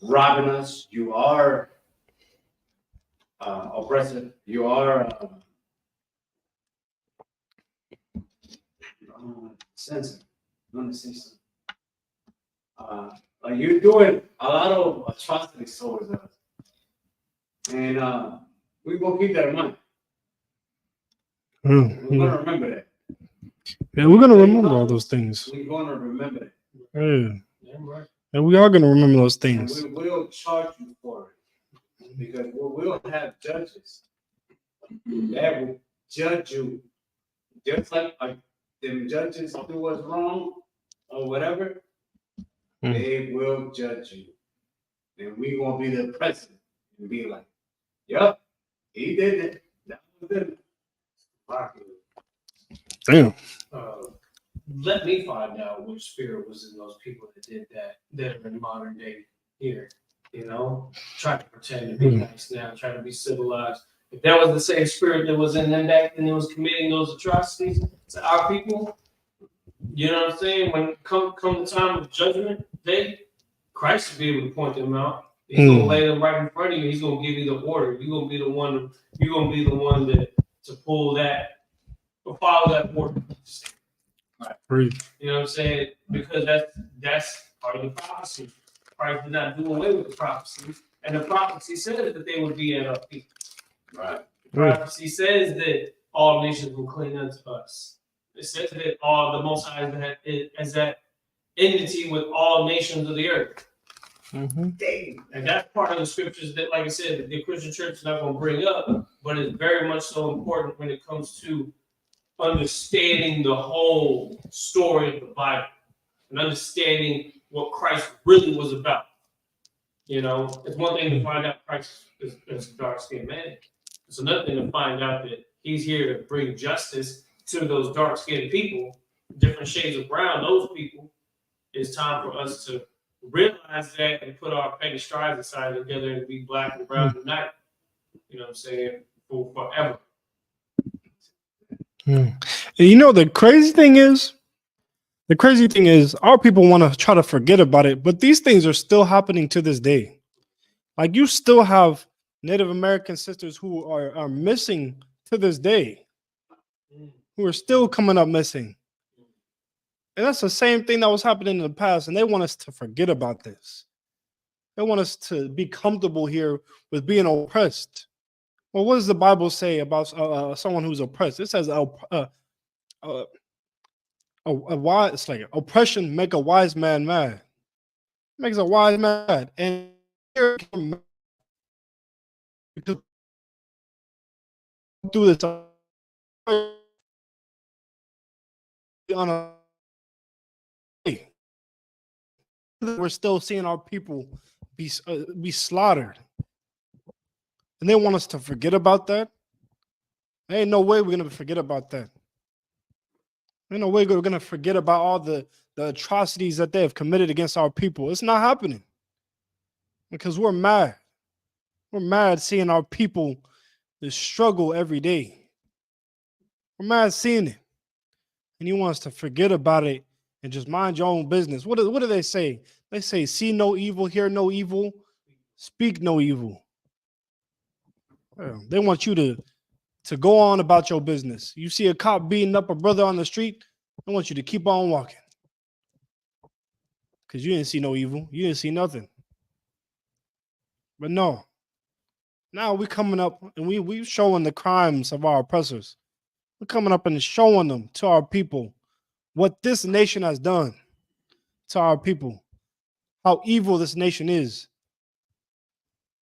robbing us, you are oppressive, you are sensitive. You want to say something? You're doing a lot of atrocities towards us, and we will keep that in mind. We're gonna remember that. Yeah, we're gonna remember all those things. We're gonna remember it. Yeah. And we are gonna remember those And things. we will charge you for it because we will have judges that will judge you just like them judges do us wrong or whatever. They will judge you, and we gonna be the president and be like, "Yep, he did it. That was it." Damn. Let me find out which spirit was in those people that did that are in modern day here. You know, try to pretend to be nice now, try to be civilized. If that was the same spirit that was in them back then that was committing those atrocities to our people, you know what I'm saying? When come the time of judgment day, Christ will be able to point them out. He's gonna lay them right in front of you. He's gonna give you the order. You're gonna be the one. You're gonna be the one to pull that, to follow that order. Right. You know what I'm saying? Because that's part of the prophecy. Christ did not do away with the prophecy, and the prophecy says that they would be at our feet. Right. The prophecy says that all nations will cling unto us. It says that all the Most High is at enmity with all nations of the earth. And that's part of the scriptures that, like I said, the Christian church is not going to bring up, but it's very much so important when it comes to understanding the whole story of the Bible and understanding what Christ really was about. You know, it's one thing to find out Christ is a dark-skinned man. It's another thing to find out that he's here to bring justice to those dark-skinned people, different shades of brown, those people. It's time for us to realize that and put our petty strides aside together and be black and brown tonight. You know what I'm saying? For forever. And you know the crazy thing is, our people want to try to forget about it, but these things are still happening to this day. Like you still have Native American sisters who are missing to this day, who are still coming up missing. And that's the same thing that was happening in the past, and they want us to forget about this. They want us to be comfortable here with being oppressed. Well, what does the Bible say about someone who's oppressed? It says it's like oppression make a wise man mad. Makes a wise man mad. And because do this on a we're still seeing our people be slaughtered, and they want us to forget about that. There ain't no way we're gonna forget about that. Ain't no way we're gonna forget about all the atrocities that they have committed against our people. It's not happening because we're mad. We're mad seeing our people struggle every day. We're mad seeing it, and you want us to forget about it and just mind your own business. What do they say? They say, "See no evil, hear no evil, speak no evil." They want you to go on about your business. You see a cop beating up a brother on the street, they want you to keep on walking because you didn't see no evil. You didn't see nothing. But no, Now we coming up and we showing the crimes of our oppressors. We're coming up and showing them to our people what this nation has done to our people, how evil this nation is.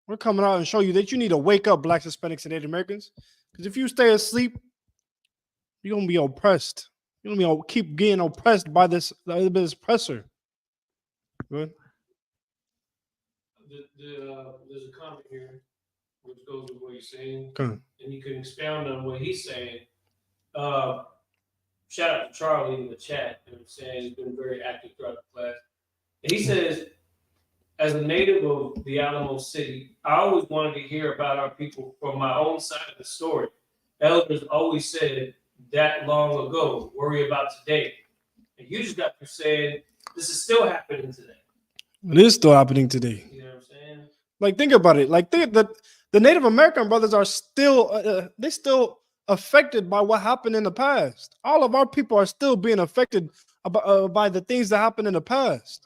We're coming out and show you that you need to wake up, Blacks, Hispanics, and Native Americans. Because if you stay asleep, you're gonna be oppressed. You're gonna be keep getting oppressed by this oppressor. Good. There's a comment here which goes with what he's saying, Okay. and you can expound on what he's saying. Shout out to Charlie in the chat. You know what I'm saying? He's been very active throughout the class. And he says, as a native of the Alamo City, I always wanted to hear about our people from my own side of the story. Elders always said that long ago, worry about today. And you just got through saying this is still happening today. It is still happening today. You know what I'm saying? Like, think about it. Like, the Native American brothers are still they still affected by what happened in the past. All of our people are still being affected by the things that happened in the past.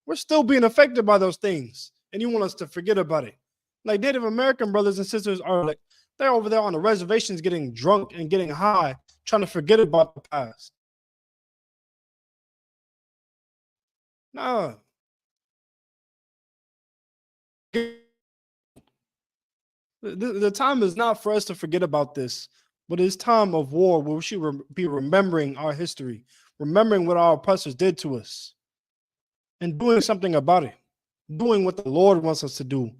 We're still being affected by those things, and you want us to forget about it. Like, Native American brothers and sisters are like, they're over there on the reservations getting drunk and getting high, trying to forget about the past. Nah. The time is not for us to forget about this, but it's time of war where we should be remembering our history, remembering what our oppressors did to us, and doing something about it, doing what the Lord wants us to do.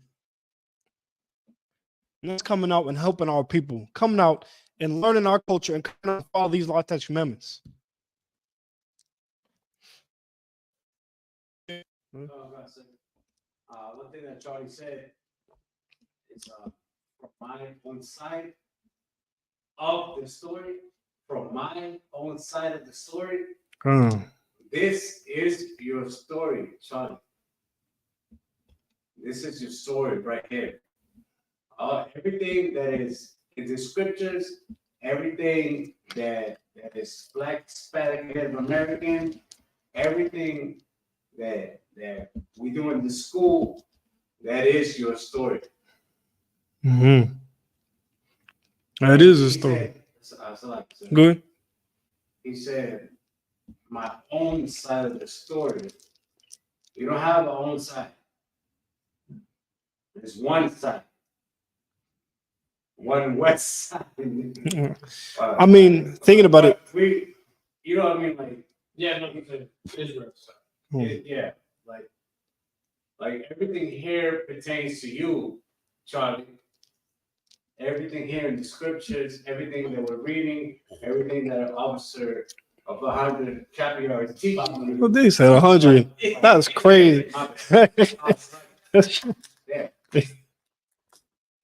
And that's coming out and helping our people, coming out and learning our culture and coming out and follow these law, statutes, commandments. One thing that Charlie said is from my own side of the story, this is your story, Charlie. This is your story right here. Everything that is in the scriptures, everything that is Black, Hispanic, Native American, everything that we do in the school, that is your story. Mm-hmm. That is a story. Good. He said, my own side of the story. You don't have an own side. There's one side. One west side. I mean, thinking about it. You know what I mean? Like, yeah, no, because Israel. yeah, like everything here pertains to you, Charlie. Everything here in the scriptures, everything that we're reading, everything that an officer of 100 chapter yards teach. Well, they said 100. That's crazy. Yeah.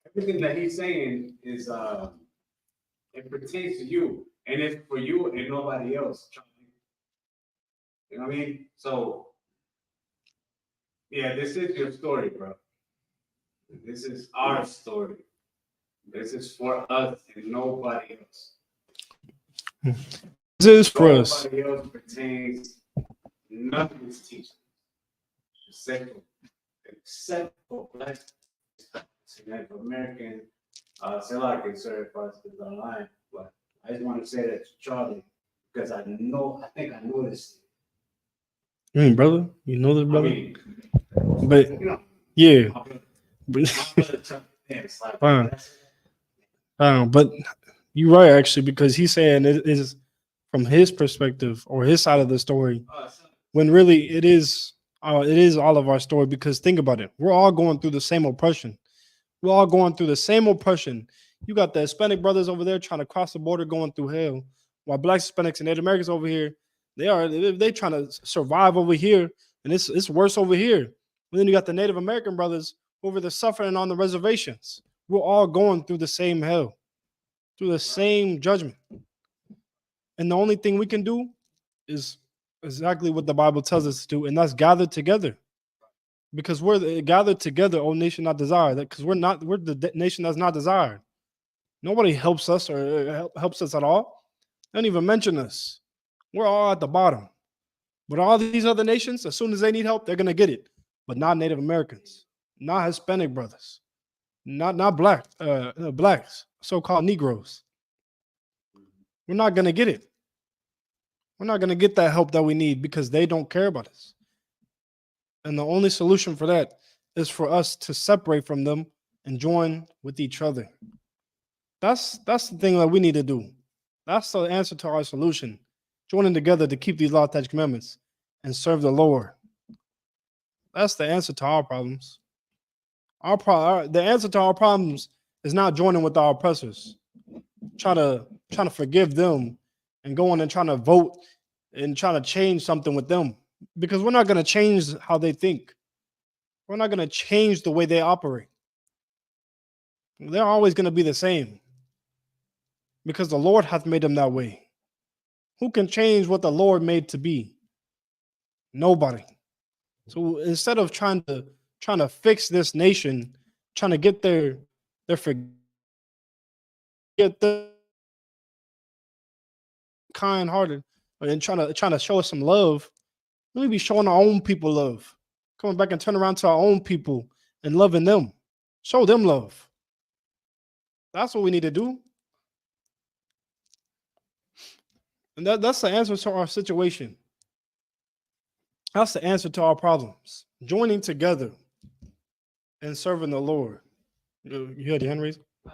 Everything that he's saying is it pertains to you, and it's for you and nobody else. You know what I mean? So yeah, this is your story, bro. This is our story. This is for us and nobody else. This is for us. Nobody else pertains. Nothing is teaching. Except for Black, Native American, Selak and certified online. But I just want to say that to Charlie because I think I know this. I mean, brother, you know this, brother. I mean, but you know, yeah, but you're right actually, because he's saying it is from his perspective or his side of the story, when really it is all of our story. Because think about it, we're all going through the same oppression. We're all going through the same oppression. You got the Hispanic brothers over there trying to cross the border, going through hell, while Blacks, Hispanics, and Native Americans over here, they trying to survive over here, and it's worse over here. And then you got the Native American brothers over there suffering on the reservations. We're all going through the same hell, through the same judgment. And the only thing we can do is exactly what the Bible tells us to do, and that's gather together. Because we're gathered together, O nation not desired. Because we're the nation that's not desired. Nobody helps us or helps us at all. They don't even mention us. We're all at the bottom. But all these other nations, as soon as they need help, they're gonna get it. But not Native Americans, not Hispanic brothers. not blacks, so-called Negroes. We're not gonna get it. We're not gonna get that help that we need because they don't care about us. And the only solution for that is for us to separate from them and join with each other. That's the thing that we need to do. That's the answer to our solution. Joining together to keep these law, statutes, commandments, and serve the Lord. That's the answer to our problems. The answer to our problems is not joining with our oppressors, trying to forgive them, and going and trying to vote and trying to change something with them. Because we're not going to change how they think. We're not going to change the way they operate. They're always going to be the same. Because the Lord hath made them that way. Who can change what the Lord made to be? Nobody. So instead of trying to fix this nation, trying to get their kind-hearted and trying to show us some love, let me be showing our own people love. Coming back and turn around to our own people and loving them. Show them love. That's what we need to do. And that's the answer to our situation. That's the answer to our problems. Joining together and serving the Lord. You heard the Henrys? Am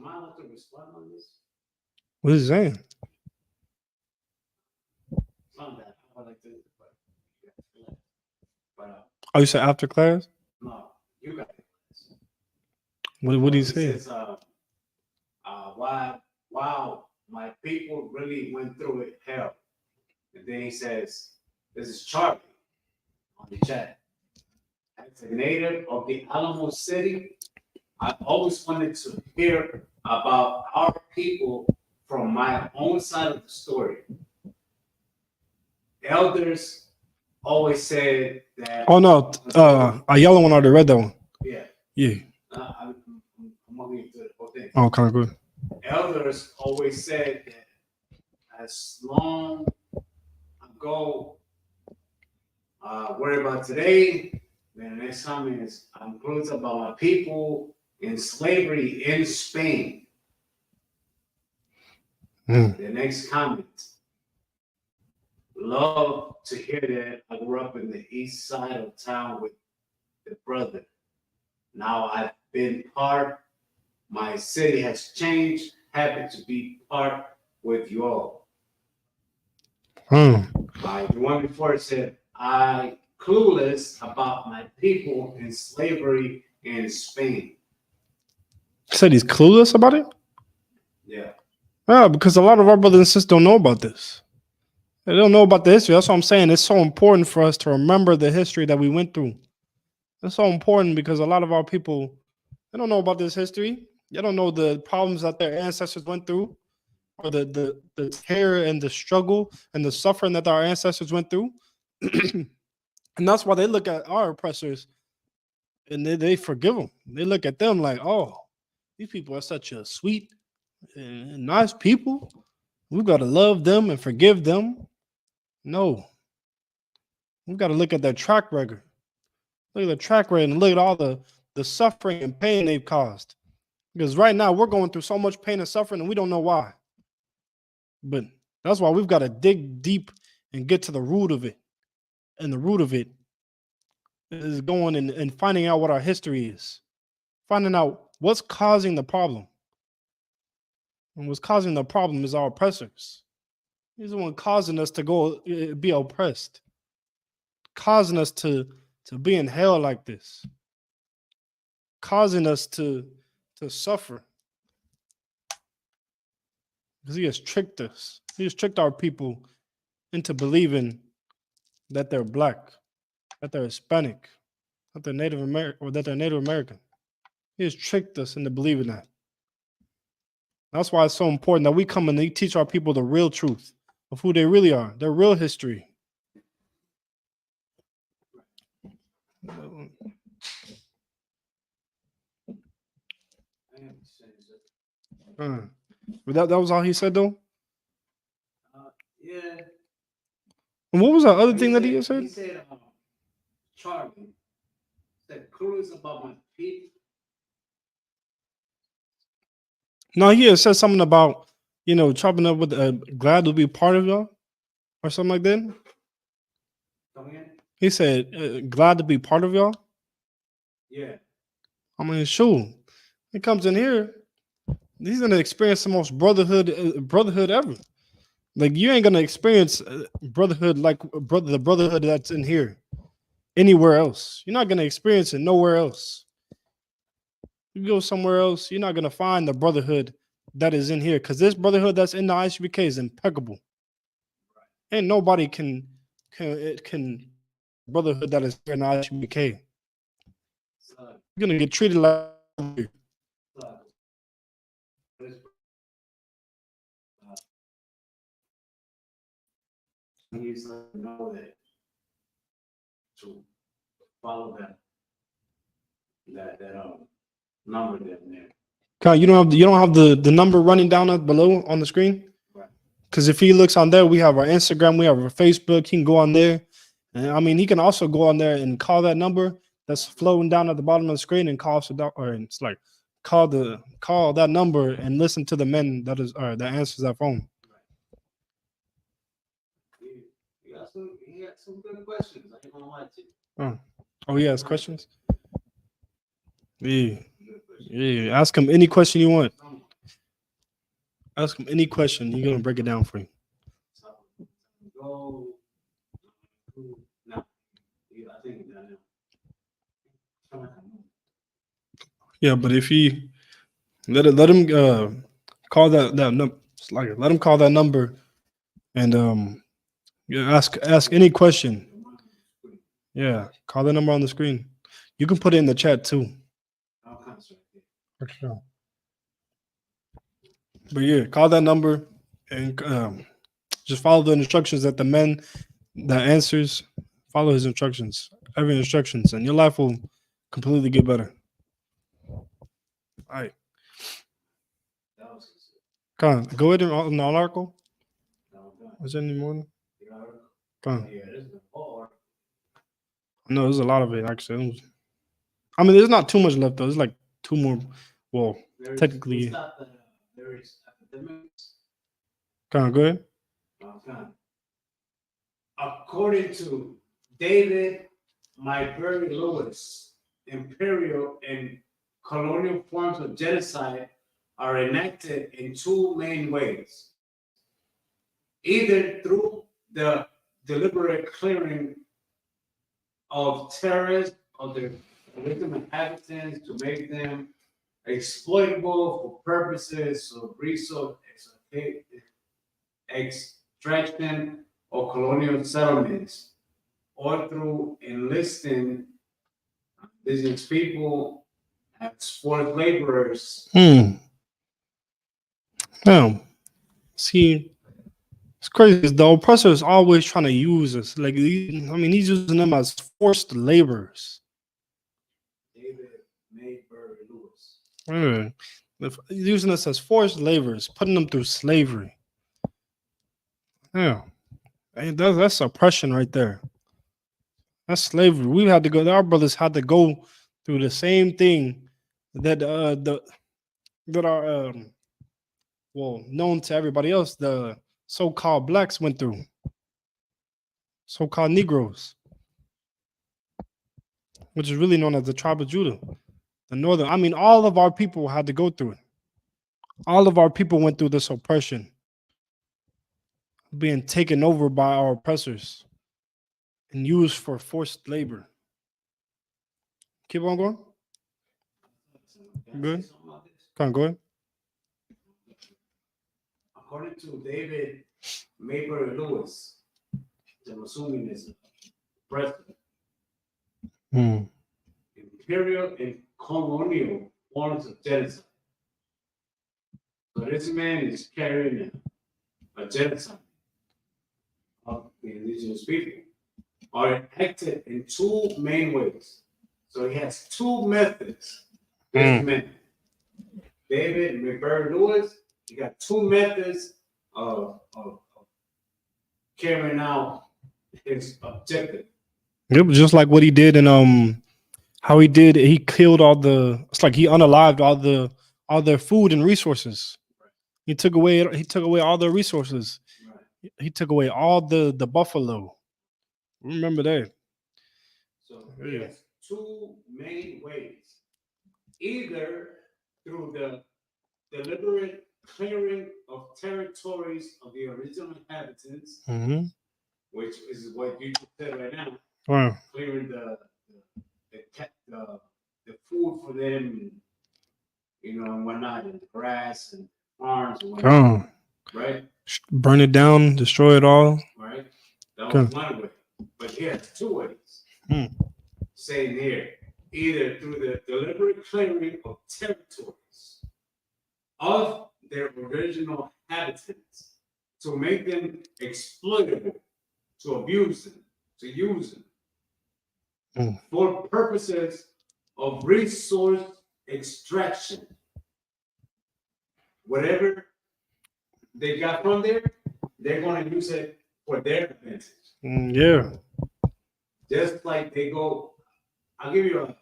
I allowed to respond on this? What is he saying? Not that. I would like to, but Oh, you said after class? no, you got it. What did he He say? says, wow, my people really went through it hell. And then he says, this is Charlie on the chat. As a native of the Alamo City, I've always wanted to hear about our people from my own side of the story. Elders always said that. Oh no, a yellow one or the red one? Yeah. Yeah. I'm moving to the whole thing. Oh, kind of good. Elders always said that as long ago, worry about today, then the next comment is I'm close about my people in slavery in Spain. The next comment. Love to hear that. I grew up in the east side of town with the brother. Now I've been part. My city has changed. Happy to be part with you all. The one before said, I clueless about my people in slavery in Spain. Said he's clueless about it? Yeah. Yeah, because a lot of our brothers and sisters don't know about this. They don't know about the history. That's what I'm saying. It's so important for us to remember the history that we went through. It's so important because a lot of our people, they don't know about this history. They don't know the problems that their ancestors went through, or the terror and the struggle and the suffering that our ancestors went through. And that's why they look at our oppressors and they forgive them. They look at them like, oh, these people are such a sweet and nice people. We've got to love them and forgive them. No. We've got to look at their track record. Look at the track record and look at all the suffering and pain they've caused. Because right now we're going through so much pain and suffering and we don't know why. But that's why we've got to dig deep and get to the root of it. And the root of it is going and finding out what our history is. Finding out what's causing the problem. And what's causing the problem is our oppressors. He's the one causing us to go be oppressed. Causing us to be in hell like this. Causing us to suffer. Because he has tricked us. He has tricked our people into believing that they're black, that they're Hispanic, that they're Native American, or that they're Native American. He has tricked us into believing that. That's why it's so important that we come and teach our people the real truth of who they really are, their real history. But that was all he said, though? Yeah. And what was that other thing that he said? He said, Charlie said clueless about my people. No, he had said something about, chopping up with glad to be part of y'all or something like that. Come again? He said, glad to be part of y'all. Yeah. I mean, sure. He comes in here, he's gonna experience the most brotherhood ever. Like you ain't gonna experience brotherhood like the brotherhood that's in here anywhere else. You're not gonna experience it nowhere else. You go somewhere else, you're not gonna find the brotherhood that is in here because this brotherhood that's in the ISUPK is impeccable. Ain't nobody can brotherhood that is here in the ISUPK. You're gonna get treated like. He's know that to follow that number there. Kyle, you don't have the number running down below on the screen. Right. Because if he looks on there, we have our Instagram, we have our Facebook. He can go on there, and I mean, he can also go on there and call that number that's floating down at the bottom of the screen and call it's like call that number and listen to the men that answers that phone. He got some good questions. I ain't gonna lie to you. Oh, he has questions. Yeah. Ask him any question you want. Ask him any question. You're gonna break it down for you. Go. No. Yeah, I think Yeah, but if he let him call that number, let him call that number and ask any question. Yeah, call the number on the screen. You can put it in the chat too. For sure. But yeah, call that number and just follow the instructions that the man that answers. Follow his instructions, every instructions, and your life will completely get better. All right. Come on, go ahead and on article. Is there any more? Come on. No, there's a lot of it actually. I mean, there's not too much left though. There's like two more. Well, technically. Come on, go ahead. According to David Mybury Lewis, imperial and colonial forms of genocide are enacted in two main ways. Either through the deliberate clearing of terrorists of their victim inhabitants to make them exploitable for purposes of resource extraction or colonial settlements, or through enlisting indigenous people as forced laborers. See, it's crazy. The oppressor is always trying to use us. Like, he's using them as forced laborers. David Mayberry Lewis. Using us as forced laborers, putting them through slavery. Yeah, that's oppression right there. That's slavery. We had to go. Our brothers had to go through the same thing that that are known to everybody else. The so-called blacks went through. So-called Negroes, which is really known as the tribe of Judah, the northern. I mean, all of our people had to go through it. All of our people went through this oppression, being taken over by our oppressors and used for forced labor. Keep on going. Good. Come on, go ahead. According to David Mayberry Lewis, I'm assuming is president, imperial and colonial forms of genocide. So this man is carrying a genocide of the indigenous people, are enacted in two main ways. So he has two methods. This man, David Mayberry Lewis, he got two methods of carrying out his objective. Yep, just like what he did in How he did, he killed all the. It's like he unalived all their food and resources. He took away all their resources. Right. He took away all the buffalo. Remember that. So Yeah. there's two main ways. Either through the deliberate clearing of territories of the original inhabitants, Mm-hmm. which is what you just said right now, Wow. clearing the food for them, and whatnot, and the grass and farms and whatnot, Oh. right? Burn it down, destroy it all. Right? That was Okay. one way. But here's two ways. Hmm. Saying here, either through the deliberate clearing of territories of their original inhabitants to make them exploitable, to abuse them, to use them for purposes of resource extraction. Whatever they got from there, they're going to use it for their advantage. Yeah. Just like they go, I'll give you a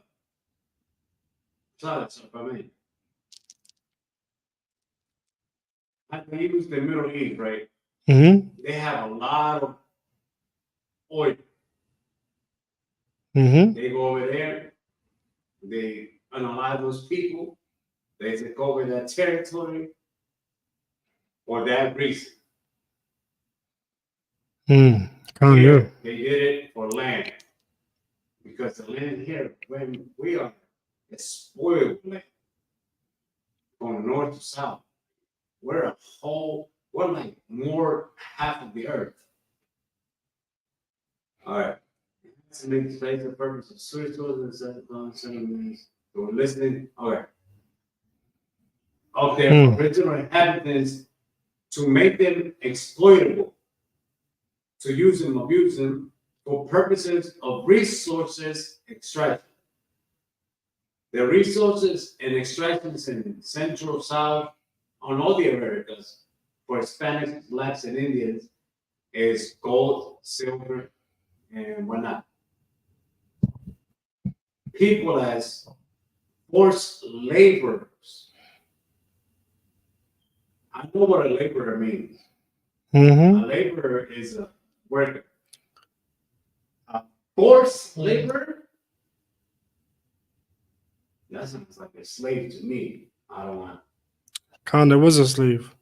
thought, if I may. I use the Middle East, right? Mm-hmm. They have a lot of oil. Mm-hmm. They go over there, they unalive those people, they take over that territory for that reason. Mm. Oh, Here, yeah. they did it for land. Because the land here, when we are, it's spoiled land. From north to south. We're like more half of the earth. All right. To make space the purpose of spiritual sentiments. We're listening. Okay. Of their original inhabitants to make them exploitable, to use them, abuse them for purposes of resources extraction. The resources and extractions in Central, South, on all the Americas, for Hispanics, Blacks, and Indians, is gold, silver, and whatnot. People as forced laborers. I know what a laborer means. Mm-hmm. A laborer is a worker. A forced laborer? That sounds like a slave to me. I don't want. Khan was a slave.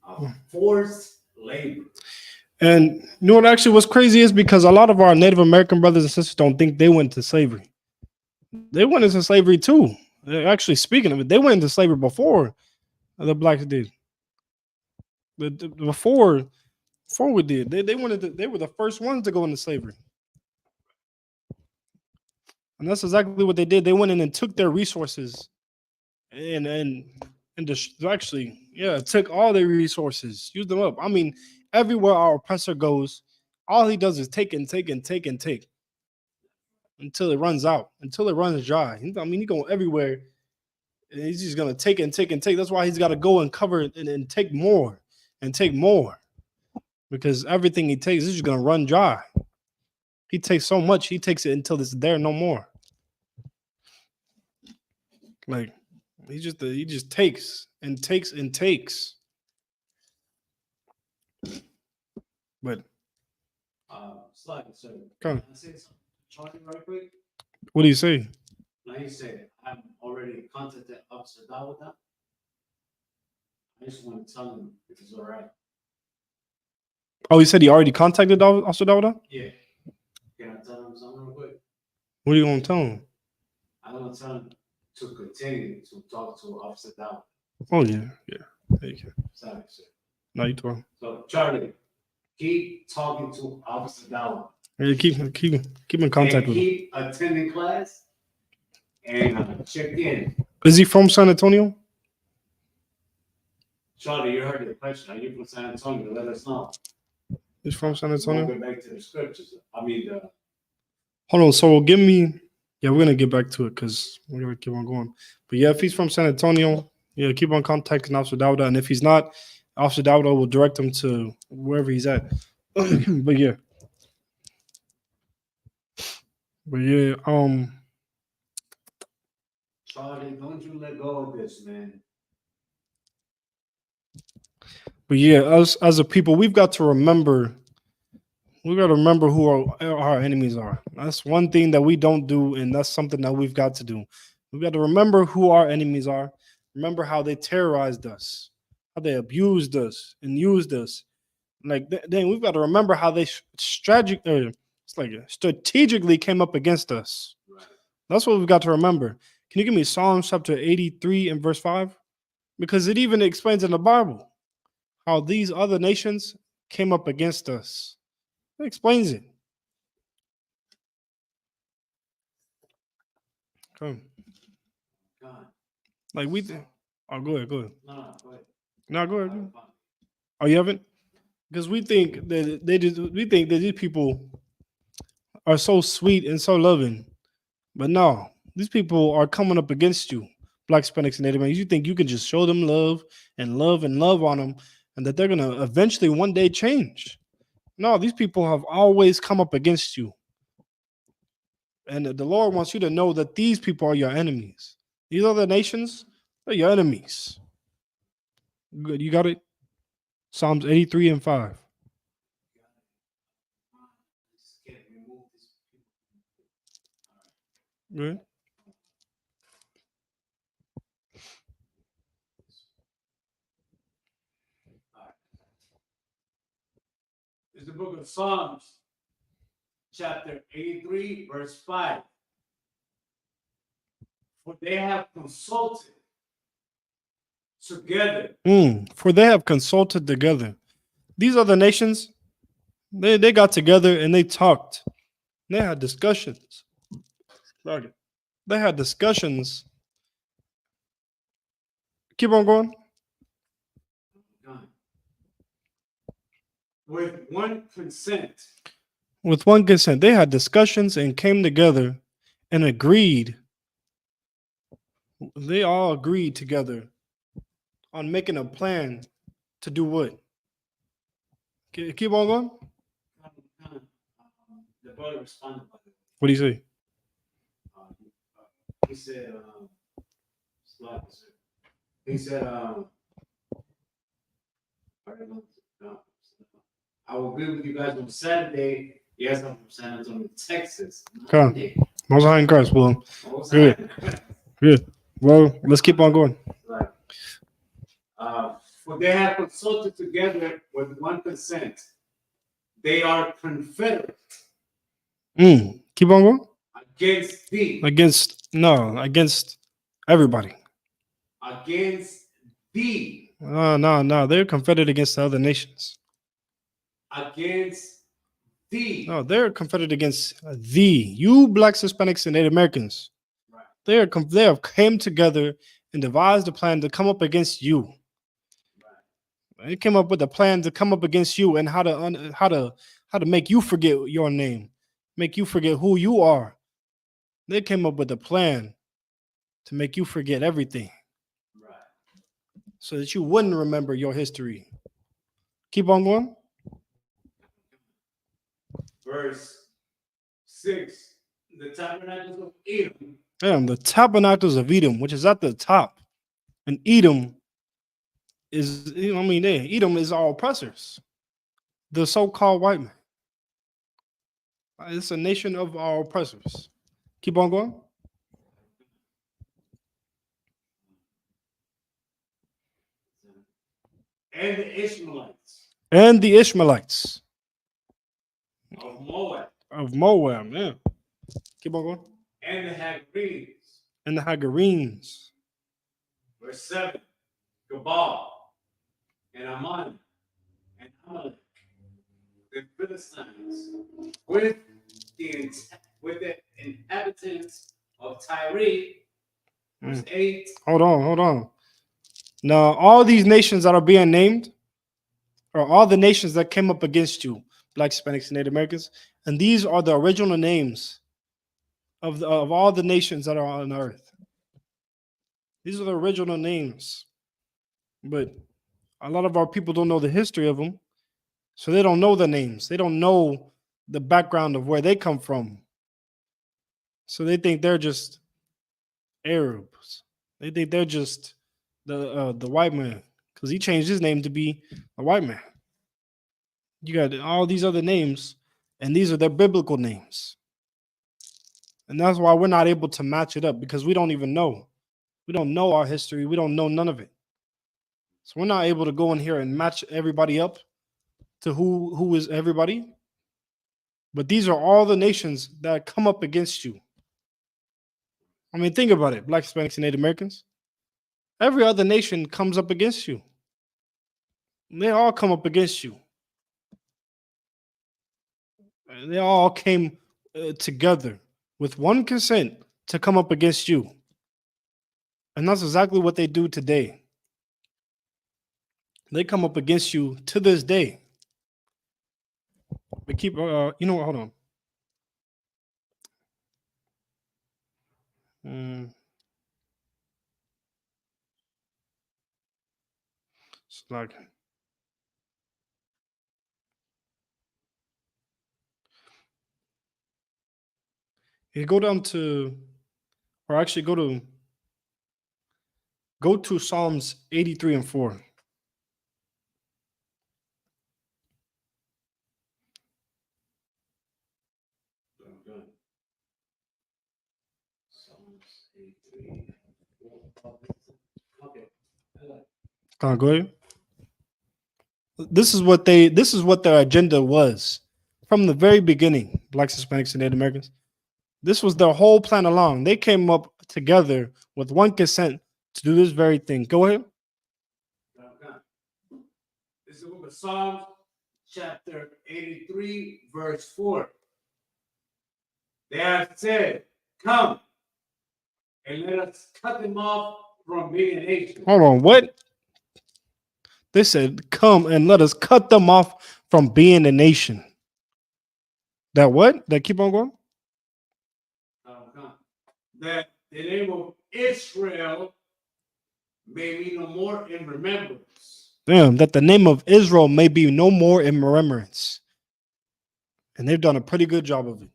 A forced labor. And you know what actually was crazy is because a lot of our Native American brothers and sisters don't think they went to slavery. They went into slavery too. They're actually, speaking of it, they went into slavery before the blacks did. Before we did, they were the first ones to go into slavery. And that's exactly what they did. They went in and took their resources and actually, yeah, took all their resources, used them up. I mean, everywhere our oppressor goes, all he does is take and take and take and take until it runs out, until it runs dry. I mean, he going everywhere, and he's just gonna take and take and take. That's why he's got to go and cover it and take more and take more, because everything he takes is just gonna run dry. He takes so much, he takes it until it's there no more. Like he just takes and takes and takes. But Slide, so Come. can I say something? Charlie, right quick. What do you say? Now you say I'm already contacted Officer Dawada. I just want to tell him if it's all right. Oh, he said he already contacted Officer Dawada? Yeah. Can I tell him something real quick? What are you gonna tell him? I'm gonna tell him to continue to talk to Officer Dawada. Oh yeah. Thank you. Sorry, sir. No, you talk. So Charlie, keep talking to Officer Dawada. Yeah, keep in contact with him. Keep attending class and check in. Is he from San Antonio? Charlie, you heard the question. Are you from San Antonio? Let us know. He's from San We'll Antonio. get back to the scriptures. Hold on. So give me. Yeah, we're gonna get back to it because we're gonna keep on going. But yeah, if he's from San Antonio, yeah, keep on contacting Officer Dawada. And if he's not, Officer Dawada will direct him to wherever he's at. But yeah, Charlie, don't you let go of this, man. But yeah, us as a people, we've got to remember. We got to remember who our enemies are. That's one thing that we don't do, and that's something that we've got to do. We've got to remember who our enemies are. Remember how they terrorized us, how they abused us and used us. Like then we've got to remember how they strategically came up against us. Right. That's what we've got to remember. Can you give me Psalms chapter 83 and verse 5? Because it even explains in the Bible how these other nations came up against us. It explains it. Come. God. Like oh, go ahead. No, go ahead. No, go ahead. Oh, you haven't? Because we think that we think that these people are so sweet and so loving. But no, these people are coming up against you, Black, Hispanics, and Native Americans. You think you can just show them love and love on them, and that they're going to eventually one day change. No, these people have always come up against you. And the Lord wants you to know that these people are your enemies. These other nations, they're your enemies. Good, you got it? Psalms 83 and 5. Good. It's the book of Psalms, chapter 83, verse 5. For they have consulted together. For they have consulted together. These other nations, they got together and they talked. They had discussions. They had discussions. Keep on going. With one consent. With one consent. They had discussions and came together and agreed. They all agreed together on making a plan to do what? Keep on going. The brother responded. What do you say? He said, I will be with you guys on Saturday. Yes, I'm from San Antonio, Texas. Okay. Most High in Christ, well. Good. Good. Well, let's keep on going. Right. For they have consulted together with one consent. They are confederate. Keep on going. Against thee. Against everybody. Against thee. No. They're confederate against the other nations. Against thee. No, they're confederate against you Blacks, Hispanics, and Native Americans. Right. They have came together and devised a plan to come up against you. Right. They came up with a plan to come up against you and how to make you forget your name, make you forget who you are. They came up with a plan to make you forget everything. Right. So that you wouldn't remember your history. Keep on going. Verse 6. The tabernacles of Edom. Damn, the tabernacles of Edom, which is at the top. And Edom is, Edom is our oppressors. The so-called white man. It's a nation of our oppressors. Keep on going. And the Ishmaelites. And the Ishmaelites. Of Moab. Of Moab, yeah. Keep on going. And the Hagarenes. And the Hagarenes. Verse 7. Gabal. And Ammon. And Amalek. The Philistines. With the inhabitants of Tyre. Verse 8. Hold on. Now, all these nations that are being named are all the nations that came up against you, Black, Hispanics, and Native Americans. And these are the original names of all the nations that are on earth. These are the original names. But a lot of our people don't know the history of them. So they don't know the names. They don't know the background of where they come from. So they think they're just Arabs. They think they're just the white man because he changed his name to be a white man. You got all these other names, and these are their biblical names. And that's why we're not able to match it up because we don't even know. We don't know our history. We don't know none of it. So we're not able to go in here and match everybody up to who is everybody. But these are all the nations that come up against you. I mean, think about it. Black, Hispanics, and Native Americans. Every other nation comes up against you. They all come up against you. And they all came together with one consent to come up against you. And that's exactly what they do today. They come up against you to this day. They keep, you know what? Hold on. It's like, you go down to, or actually go to Psalms 83 and 4. Go ahead. This is what their agenda was from the very beginning. Blacks, Hispanics, and Native Americans. This was their whole plan along. They came up together with one consent to do this very thing. Go ahead. This is the book of Psalms, chapter 83, verse 4. They have said, "Come and let us cut them off from being a nation." Hold on, what? They said, "Come and let us cut them off from being a nation." That what? That keep on going? That the name of Israel may be no more in remembrance. Damn, that the name of Israel may be no more in remembrance. And they've done a pretty good job of it.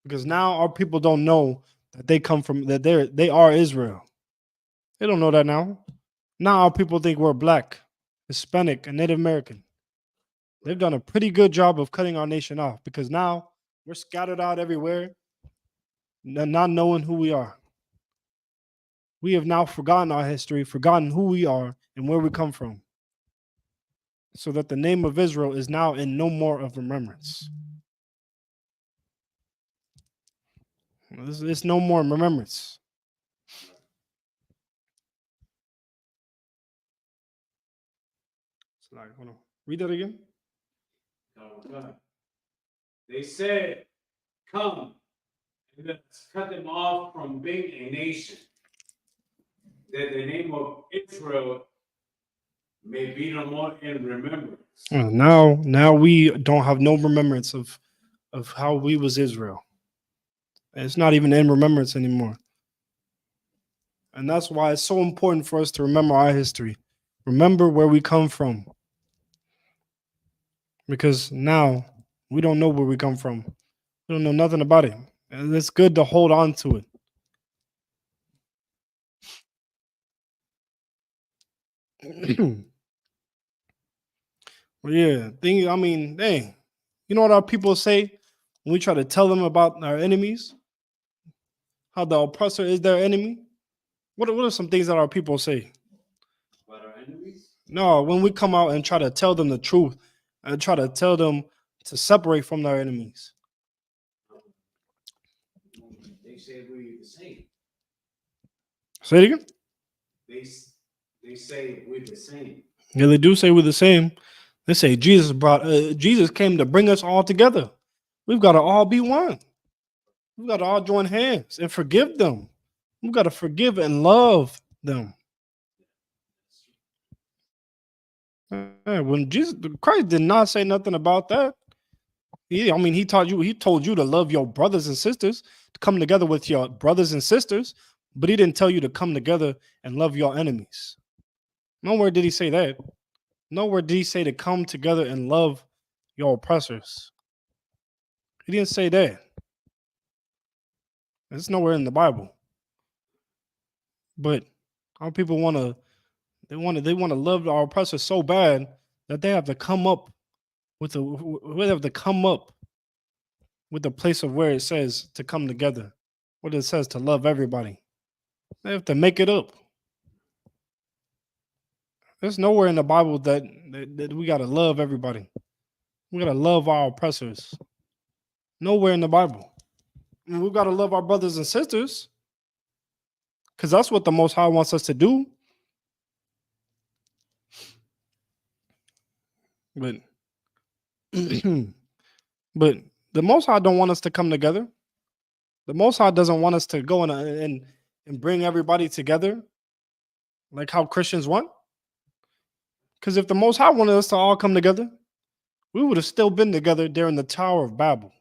Because now our people don't know that they come from, that they are Israel. They don't know that now. Now our people think we're Black, Hispanic, and Native American. They've done a pretty good job of cutting our nation off because now we're scattered out everywhere, not knowing who we are. We have now forgotten our history, forgotten who we are and where we come from. So that the name of Israel is now in no more of remembrance. It's no more in remembrance. It's like, hold on. Read that again. They said, "Come and let's cut them off from being a nation, that the name of Israel may be no more in remembrance." Now we don't have no remembrance of how we was Israel. It's not even in remembrance anymore. And that's why it's so important for us to remember our history. Remember where we come from. Because now we don't know where we come from. We don't know nothing about it. And it's good to hold on to it. Well, yeah, I mean, dang. You know what our people say when we try to tell them about our enemies? How the oppressor is their enemy? What are some things that our people say? About our enemies? No, when we come out and try to tell them the truth and try to tell them to separate from their enemies. They say we're the same. Say it again? They say we're the same. Yeah, they do say we're the same. They say Jesus came to bring us all together. We've got to all be one. We've got to all join hands and forgive them. We've got to forgive and love them. When Christ did not say nothing about that. He told you to love your brothers and sisters, to come together with your brothers and sisters, but he didn't tell you to come together and love your enemies. Nowhere did he say that. Nowhere did he say to come together and love your oppressors. He didn't say that. It's nowhere in the Bible. But our people they want to love our oppressors so bad that they have to come up with the place of where it says to come together, what it says to love everybody. They have to make it up. There's nowhere in the Bible that we gotta love everybody. We gotta love our oppressors. Nowhere in the Bible. I mean, we gotta love our brothers and sisters, because that's what the Most High wants us to do. But but the Most High don't want us to come together. The Most High doesn't want us to go and bring everybody together like how Christians want. Because if the Most High wanted us to all come together, we would have still been together during the Tower of Babel,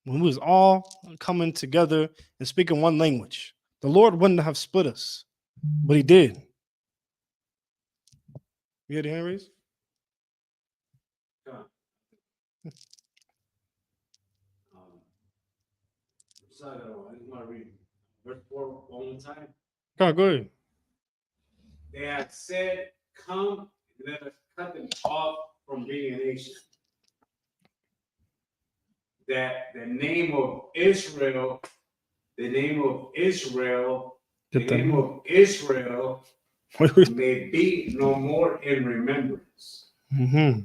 when we was all coming together and speaking one language. The Lord wouldn't have split us, but He did. You had your hand raised? Sorry, I just want to read verse 4 one more time. Go ahead. They had said, "Come, let us cut them off from being a nation." That the name of Israel, the name of Israel, the name of Israel may be no more in remembrance. Mm-hmm.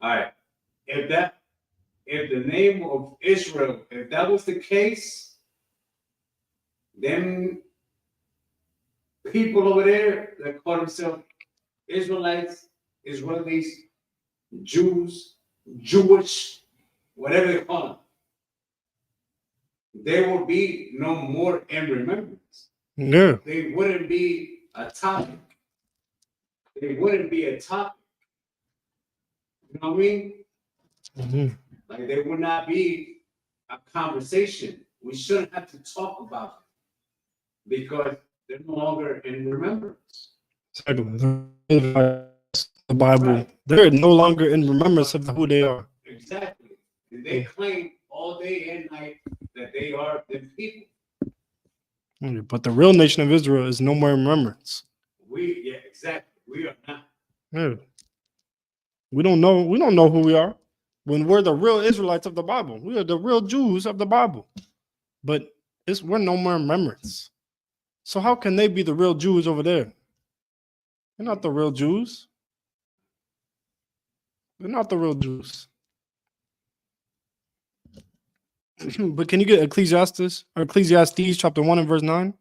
All right. If the name of Israel, if that was the case, then people over there that call themselves Israelites, Israelis, Jews, Jewish, whatever they call them, there will be no more in remembrance. Yeah. They wouldn't be a topic. They wouldn't be a topic. You know what I mean? Mm-hmm. Like there would not be a conversation. We shouldn't have to talk about it because they're no longer in remembrance. Exactly. The Bible. Right. They're no longer in remembrance of who they are. Exactly. They claim all day and night that they are the people. But the real nation of Israel is no more in remembrance. Exactly. We are not. Yeah. We don't know who we are. When we're the real Israelites of the Bible. We are the real Jews of the Bible. But we're no more in remembrance. So how can they be the real Jews over there? They're not the real Jews. They're not the real Jews. But can you get Ecclesiastes chapter 1 and verse 9?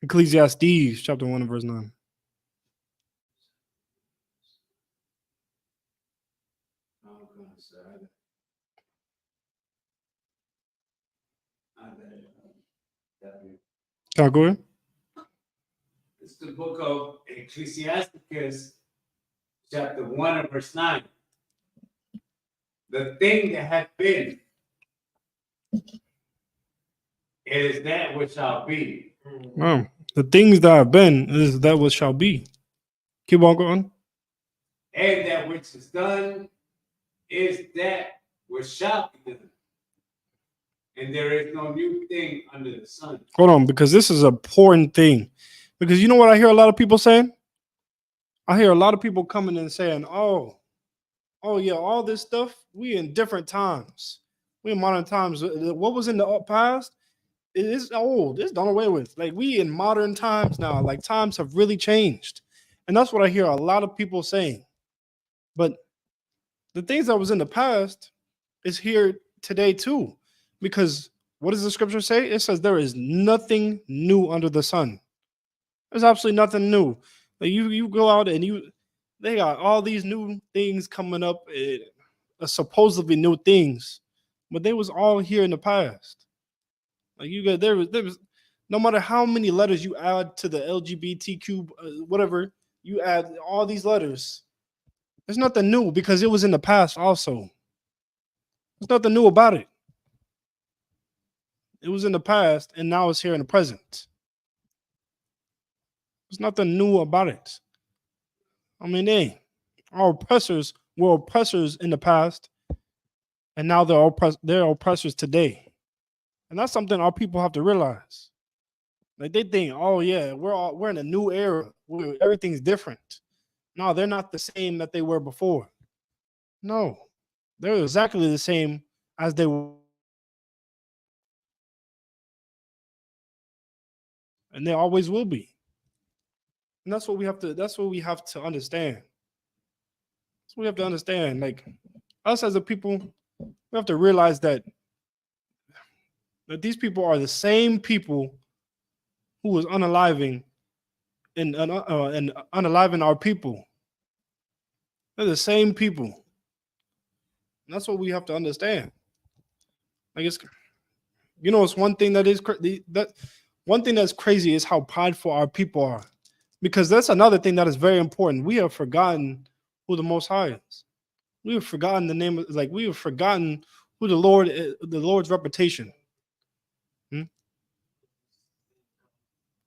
Ecclesiastes chapter 1 and verse 9. Can I go ahead? It's the book of Ecclesiasticus, chapter 1 and verse 9. The thing that hath been is that which shall be. Wow. The things that have been is that what shall be. Keep on going. And that which is done is that which shall be done. And there is no new thing under the sun. Hold on, because this is an important thing. Because you know what I hear a lot of people saying? I hear a lot of people coming and saying, oh yeah, all this stuff, we in different times. We in modern times. What was in the past, it is old. It's done away with. Like, we in modern times now. Like, times have really changed. And that's what I hear a lot of people saying. But the things that was in the past is here today too. Because what does the scripture say? It says there is nothing new under the sun. There's absolutely nothing new. Like, you go out and they got all these new things coming up, supposedly new things, but they was all here in the past. Like, you got there was no matter how many letters you add to the LGBTQ whatever, you add all these letters. There's nothing new because it was in the past also. There's nothing new about it. It was in the past and now it's here in the present. There's nothing new about it. I mean, our oppressors were oppressors in the past, and now they're oppressors today. And that's something our people have to realize. Like they think, oh yeah, we're in a new era where everything's different. No, they're not the same that they were before. No, they're exactly the same as they were, and they always will be. And that's what we have to. That's what we have to understand. That's what we have to understand. Like us as a people, we have to realize that these people are the same people who was unaliving and unaliving our people. They're the same people. And that's what we have to understand. Like it's it's one thing that is that one thing that's crazy is how prideful our people are, because that's another thing that is very important. We have forgotten who the Most High is. We have forgotten the name of, like we have forgotten who the Lord is, the Lord's reputation.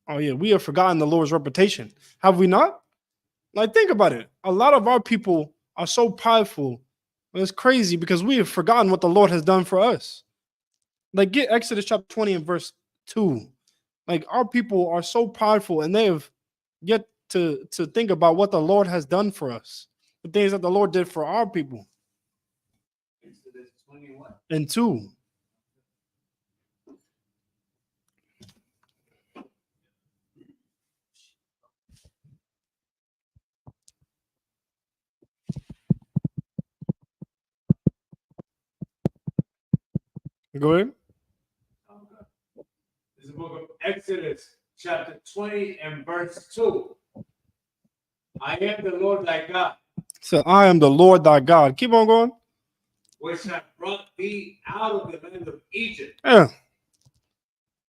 Oh yeah, we have forgotten the Lord's reputation. Have we not? Like think about it. A lot of our people are so prideful. It's crazy because we have forgotten what the Lord has done for us. Like get Exodus chapter 20 and verse 2. Like our people are so prideful and they have yet to think about what the Lord has done for us. The things that the Lord did for our people. And 2. Go ahead. This is the book of Exodus, chapter 20 and verse 2. I am the Lord thy God. So I am the Lord thy God. Keep on going. Which have brought thee out of the land of Egypt. Yeah.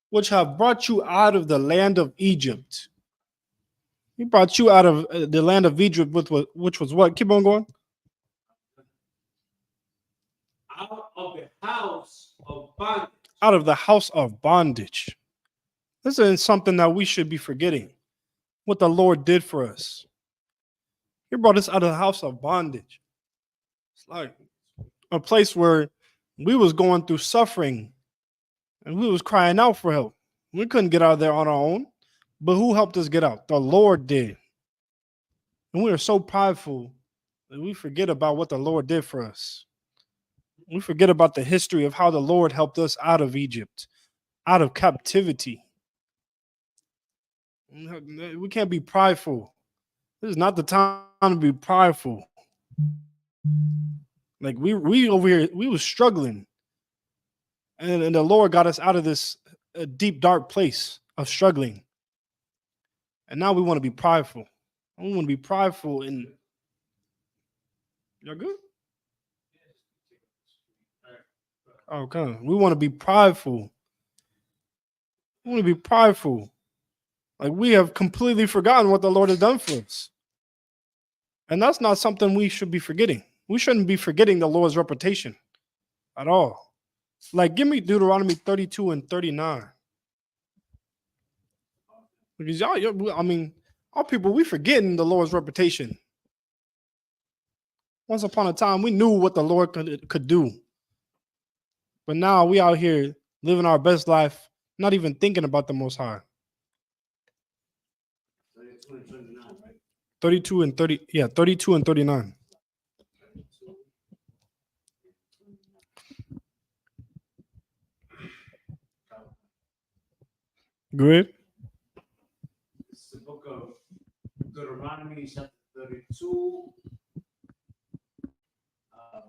Which have brought you out of the land of Egypt. He brought you out of the land of Egypt, which was what? Keep on going. Out of the house of bondage. Out of the house of bondage. This isn't something that we should be forgetting. What the Lord did for us. He brought us out of the house of bondage. It's like a place where we was going through suffering and we was crying out for help. We couldn't get out of there on our own. But who helped us get out? The Lord did. And we are so prideful that we forget about what the Lord did for us. We forget about the history of how the Lord helped us out of Egypt, out of captivity. We can't be prideful. This is not the time to be prideful. Like we over here, we was struggling. And the Lord got us out of this deep, dark place of struggling. And now we want to be prideful. We want to be prideful and you're good? Okay. We want to be prideful. We want to be prideful. Like we have completely forgotten what the Lord has done for us. And that's not something we should be forgetting. We shouldn't be forgetting the Lord's reputation at all. Like give me Deuteronomy 32 and 39. Because our people, we forgetting the Lord's reputation. Once upon a time, we knew what the Lord could do. But now we out here living our best life, not even thinking about the Most High. 32 and 30, yeah, 32 and 39. Good. It's the book of Deuteronomy, chapter 32,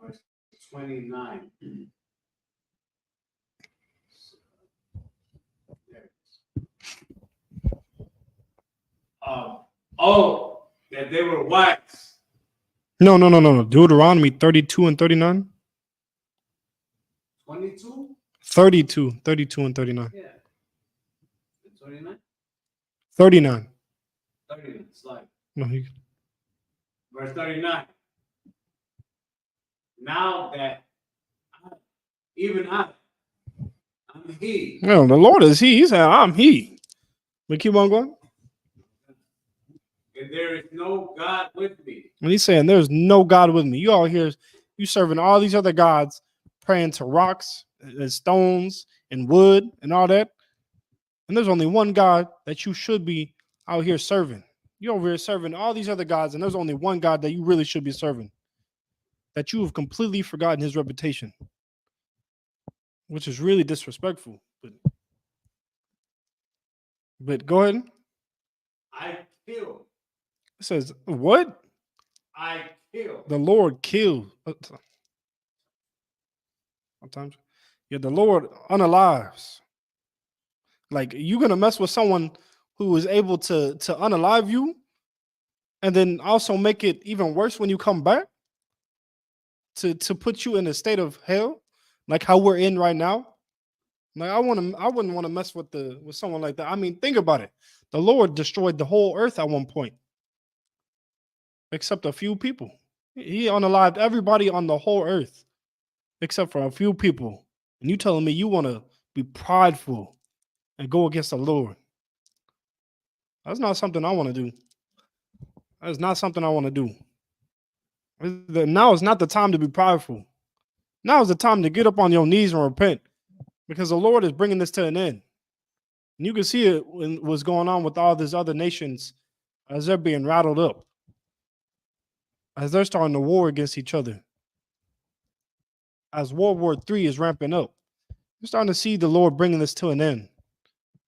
verse 29. That they were wise. No. Deuteronomy 32 and 39. 22? 32 and 39. Yeah. 29? 39. 39, slide. No, Verse 39. Now that I'm he. No, the Lord is he. He said, I'm he. But keep on going. And there is no God with me. And he's saying, there's no God with me. You all here, you serving all these other gods, praying to rocks and stones and wood and all that. And there's only one God that you should be out here serving. You're over here serving all these other gods, and there's only one God that you really should be serving. That you have completely forgotten his reputation, which is really disrespectful. But go ahead. I kill. It says, what? I kill. The Lord killed. Sometimes. Yeah, the Lord unalives. Like, you gonna mess with someone who is able to unalive you and then also make it even worse when you come back to put you in a state of hell, like how we're in right now. Like, I wouldn't want to mess with someone like that. I mean, think about it. The Lord destroyed the whole earth at one point, except a few people. He unalived everybody on the whole earth, except for a few people. And you telling me you want to be prideful and go against the Lord? That's not something I want to do. That's not something I want to do. Now is not the time to be prideful. Now is the time to get up on your knees and repent, because the Lord is bringing this to an end. And you can see it when what's going on with all these other nations as they're being rattled up, as they're starting to war against each other, as World War III is ramping up. You're starting to see the Lord bringing this to an end.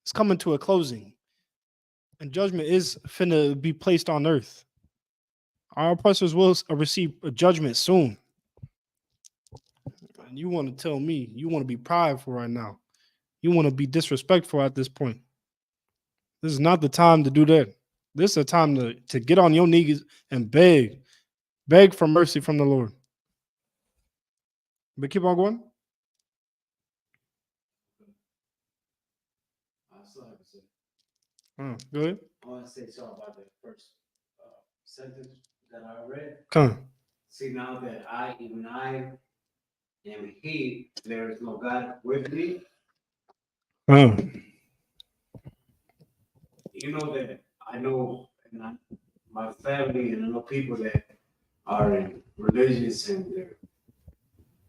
It's coming to a closing. And judgment is finna be placed on earth. Our oppressors will receive a judgment soon. And you want to tell me you want to be prideful right now. You want to be disrespectful at this point. This is not the time to do that. This is a time to get on your knees and beg for mercy from the Lord. But keep on going. Go ahead. I want to say something about the first sentence that I read. Come on. See, now that even I am he, there is no God with me. You know that I know my family, and I know people that are in religious and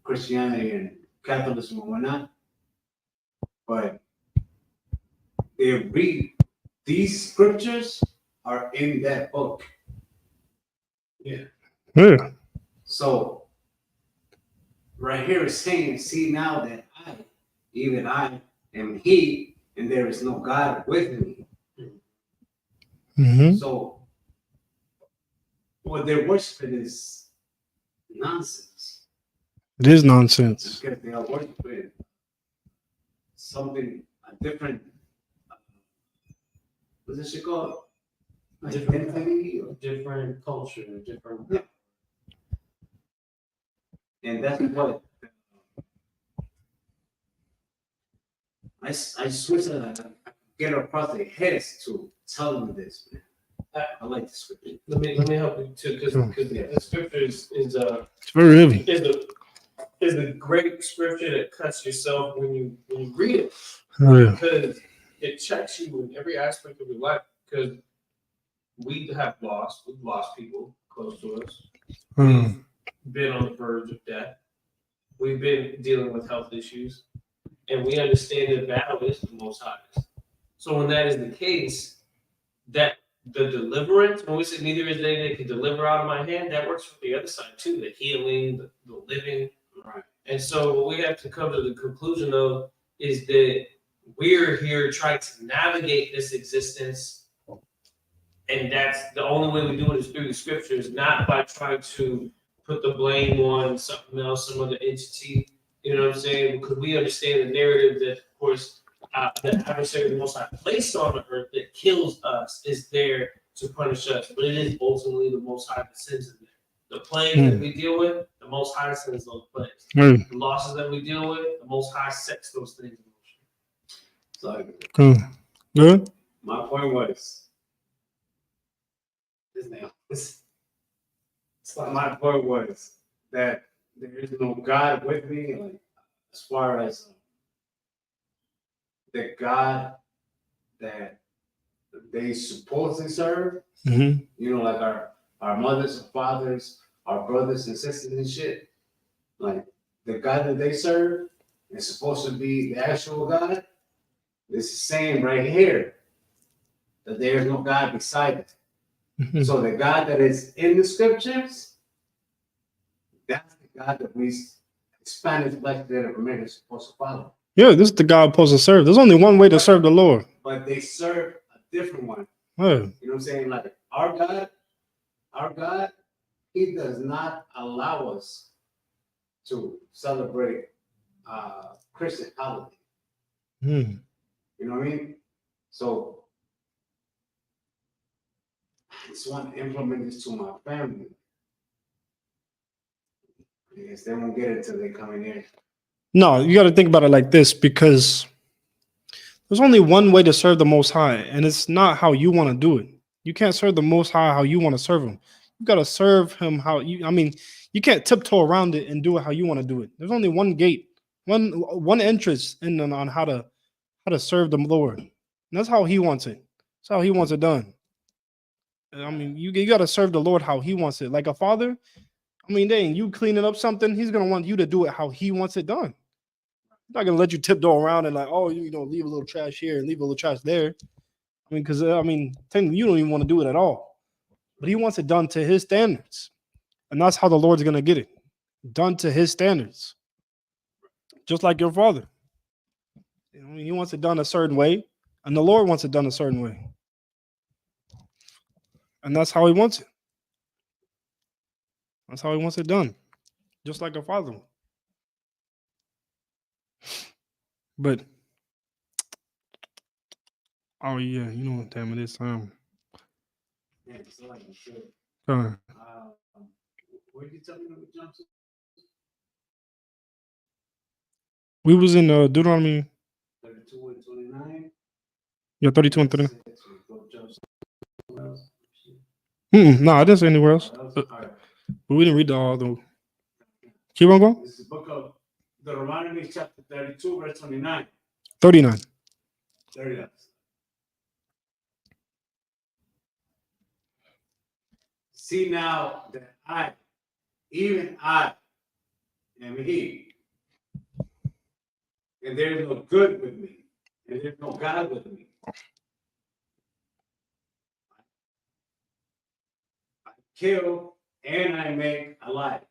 Christianity and Catholicism and whatnot, but they read these scriptures are in that book. Yeah. So right here it's saying, see, now that even I am he, and there is no God with me. Mm-hmm. So what they're worshiping is nonsense. It is nonsense. Because they are worshiping something, a different, what's this shit called? Identity or different culture, different. Yeah. And that's what I switch and I get across their heads to tell them this, man. I like the scripture. Let me help you too, because the scripture is It's very heavy. is a great scripture that cuts yourself when you read it. Oh, yeah. Because it checks you in every aspect of your life. Because we've lost people close to us. We've been on the verge of death. We've been dealing with health issues, and we understand that battle is the Most High's. So when that is the case, that the deliverance, when we say neither is there that can deliver out of my hand, that works for the other side too, the healing, the living. Right. And so what we have to come to the conclusion of is that we're here trying to navigate this existence, and that's the only way we do it is through the scriptures, not by trying to put the blame on something else, some other entity. You know what I'm saying? Because we understand the narrative that, of course, the adversary, the Most High placed on the earth that kills us, is there to punish us. But it is ultimately the Most High that sends it there. The plagues that we deal with, the Most High sends those plagues. The losses that we deal with, the Most High sets those things in motion. So, Good. my point was, my point was that there is no God with me, like, as far as the God that they supposedly serve. Mm-hmm. You know, like our mothers and fathers, our brothers and sisters and shit. Like, the God that they serve is supposed to be the actual God, this is saying right here that there is no God beside it. Mhm. So the God that is in the scriptures, that's the God that we Spanish Black Native Americans are supposed to follow. Yeah, this is the God I'm supposed to serve. There's only one way to serve the Lord. But they serve a different one. Yeah. You know what I'm saying? Like our God, He does not allow us to celebrate Christian holiday. Hmm. You know what I mean? So I just want to implement this to my family. Because they won't get it till they come in here. No, you got to think about it like this, because there's only one way to serve the Most High, and it's not how you want to do it. You can't serve the Most High how you want to serve Him. You got to serve Him how you. I mean, you can't tiptoe around it and do it how you want to do it. There's only one gate, one entrance in on how to serve the Lord, and that's how He wants it. That's how He wants it done. I mean, you got to serve the Lord how He wants it. Like a father, I mean, dang, you cleaning up something, He's gonna want you to do it how He wants it done. He's not gonna let you tiptoe around and like, oh, you know, leave a little trash here and leave a little trash there. I mean, because technically you don't even want to do it at all. But He wants it done to His standards, and that's how the Lord's gonna get it done to His standards, just like your Father. You know, He wants it done a certain way, and the Lord wants it done a certain way, and that's how He wants it. That's how He wants it done, just like a Father. But oh yeah, you know what time it is. Yeah, it's like you should. Uh, Where did you tell me to jump to? we was in Deuteronomy 32 and 29. 32 and 39. Go jump somewhere else. No, I didn't say anywhere else. All right. But we didn't read all the. Keep on going. This is the book of Deuteronomy, chapter 32, verse 29. 39. 39. See now that I, even I, am He, and there is no good with me, and there is no God with me. I kill and I make alive.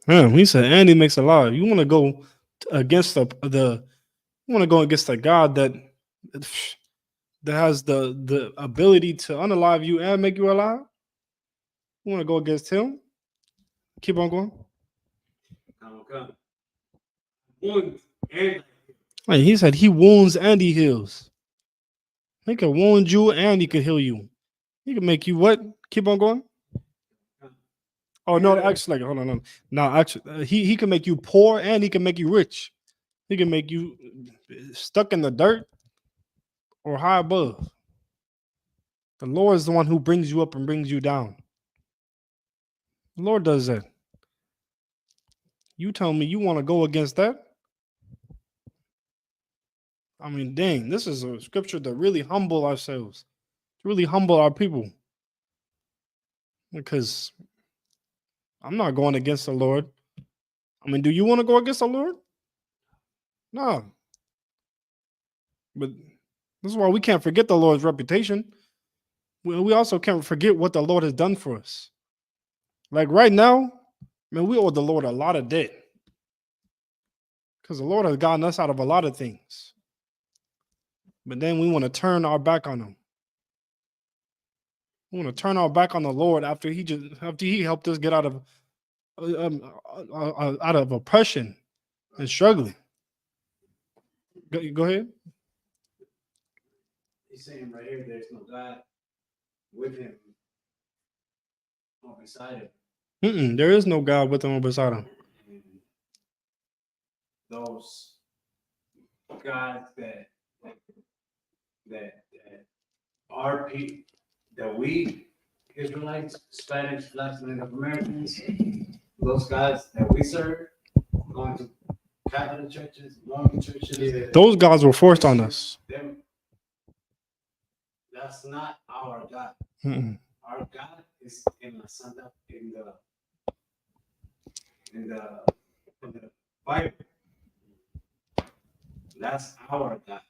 Man, he said, and He makes a law. You want to go against the you want to go against a God that has the ability to unalive you and make you alive? You want to go against Him? Keep on going. Come. Wound and Like He said, He wounds and He heals. He can wound you and He can heal you. He can make you what? Keep on going. Oh no, actually, like, hold on. No, actually, he can make you poor and He can make you rich. He can make you stuck in the dirt or high above. The Lord is the one who brings you up and brings you down. The Lord does that. You tell me you want to go against that? I mean, dang, this is a scripture to really humble ourselves, to really humble our people. Because I'm not going against the Lord. I mean, do you want to go against the Lord? No. But this is why we can't forget the Lord's reputation. We also can't forget what the Lord has done for us. Like right now, man, we owe the Lord a lot of debt. Because the Lord has gotten us out of a lot of things. But then we want to turn our back on Him. We want to turn our back on the Lord after He helped us get out of oppression and struggling. Go ahead. He's saying right here, there's no God with Him or beside Him. There is no God with Him or beside Him. And those gods that are people that we Israelites, Spanish, Blacks, Native Americans, those gods that we serve, going to Catholic churches, Mormon churches. Those gods were forced on us. That's not our God. Our God is in the Bible. That's our God.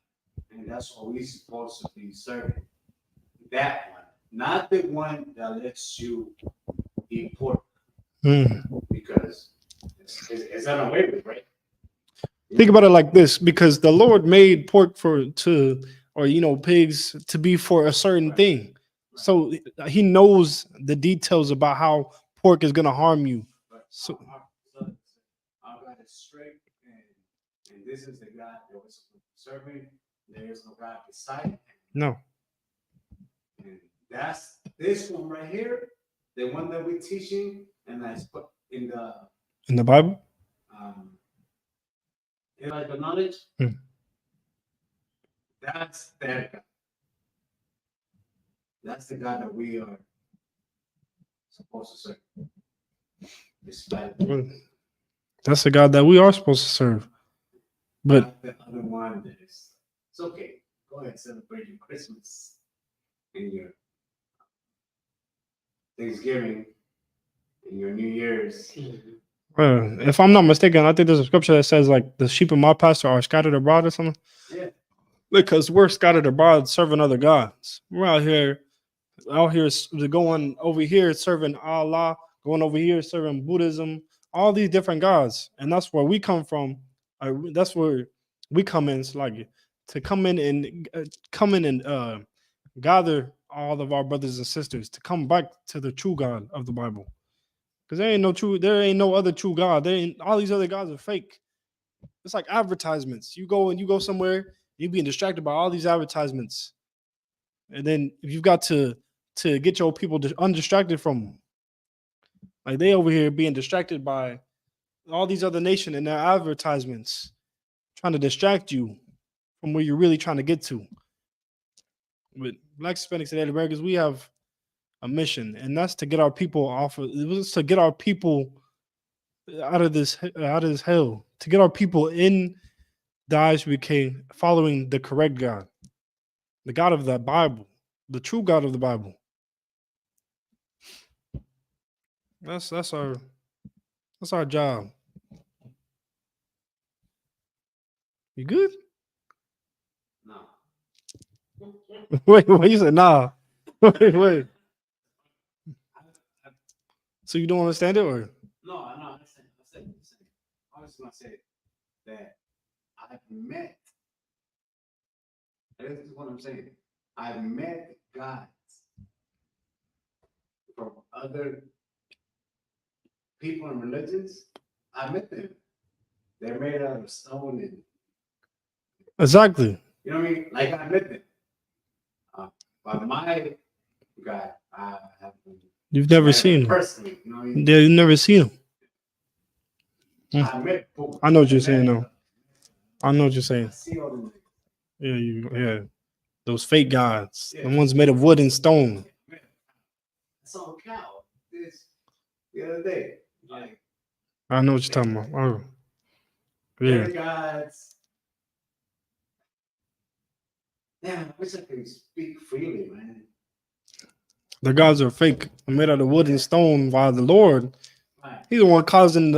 And that's what we're supposed to be serving. That one. Not the one that lets you eat pork. Because it's unaware, right? Think about it like this, because the Lord made pork pigs to be for a certain thing. So he knows the details about how pork is going to harm you. So our God is straight, and this is the God that we're serving. There is no God beside him. No. And that's this one right here, the one that we're teaching, and that's put in the Bible. In like the knowledge. That's their God. That's the God that we are supposed to serve. That's the God that we are supposed to serve. But the other one that is, it's okay. Go ahead and celebrate your Christmas and your Thanksgiving and your New Year's. If I'm not mistaken, I think there's a scripture that says like the sheep of my pasture are scattered abroad or something. Yeah. Because we're scattered abroad serving other gods. We're out here going over here serving Allah, going over here serving Buddhism, all these different gods, and that's where we come from. That's where we come in, like to come in and gather all of our brothers and sisters to come back to the true God of the Bible. Because there ain't no other true God. All these other gods are fake. It's like advertisements. You go somewhere, you're being distracted by all these advertisements. And then if you've got to get your people undistracted from them. Like they over here being distracted by all these other nations and their advertisements, trying to distract you from where you're really trying to get to. With Black Hispanics and Native Americans, we have a mission, and that's to get our people to get our people out of this hell, to get our people in the Isupk following the correct God, the God of the Bible, the true God of the Bible. That's our job. You good? No. Wait, you said nah. Wait. So you don't understand it, or? No, I understand. I was gonna say that I've met. This is what I'm saying. I've met gods from other people and religions. I met them. They're made out of stone and Exactly. you know what I mean? Like I met them. But my God, I haven't. You've never seen him Personally, you know what I mean? Yeah, you've never seen him. I met both. I know what you're saying, though. I know what you're saying. I see all them. Yeah. Those fake gods, the ones made of wood and stone. I saw a cow the other day. Like, I know what you're talking about. Oh, yeah. Gods. Damn, I wish I could speak freely, man. The gods are fake, made out of wood and stone. While the Lord, He's the one causing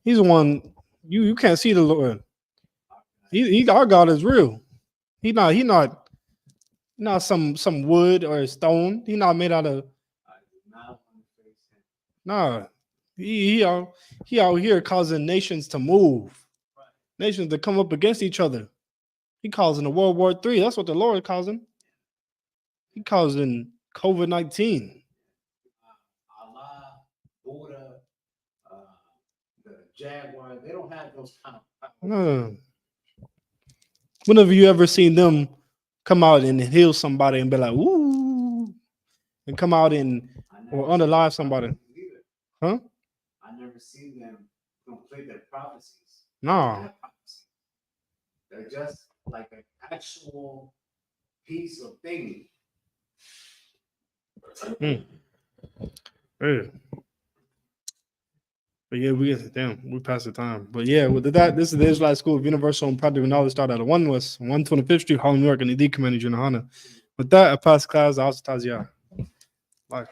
He's the one you can't see the Lord. Our God is real. He not some wood or stone. He not made out of. Nah, he out here causing nations to move, nations to come up against each other. He causing a World War III. That's what the Lord is causing. He causing COVID-19. Allah, Buddha, the Jaguar, they don't have those kind of. No. When have you ever seen them come out and heal somebody and be like, "Woo," and come out or unalive somebody? Huh? I never seen them complete their prophecies. No. They're just like an actual piece of thing. Yeah. But yeah, we passed the time. But yeah, with that, this is the Israelite School of Universal and Practical Knowledge, started out of 1 West, 125th Street, Harlem, New York, and the D Community, Junahana. With that, I pass the class. I'll Tazia. Bye.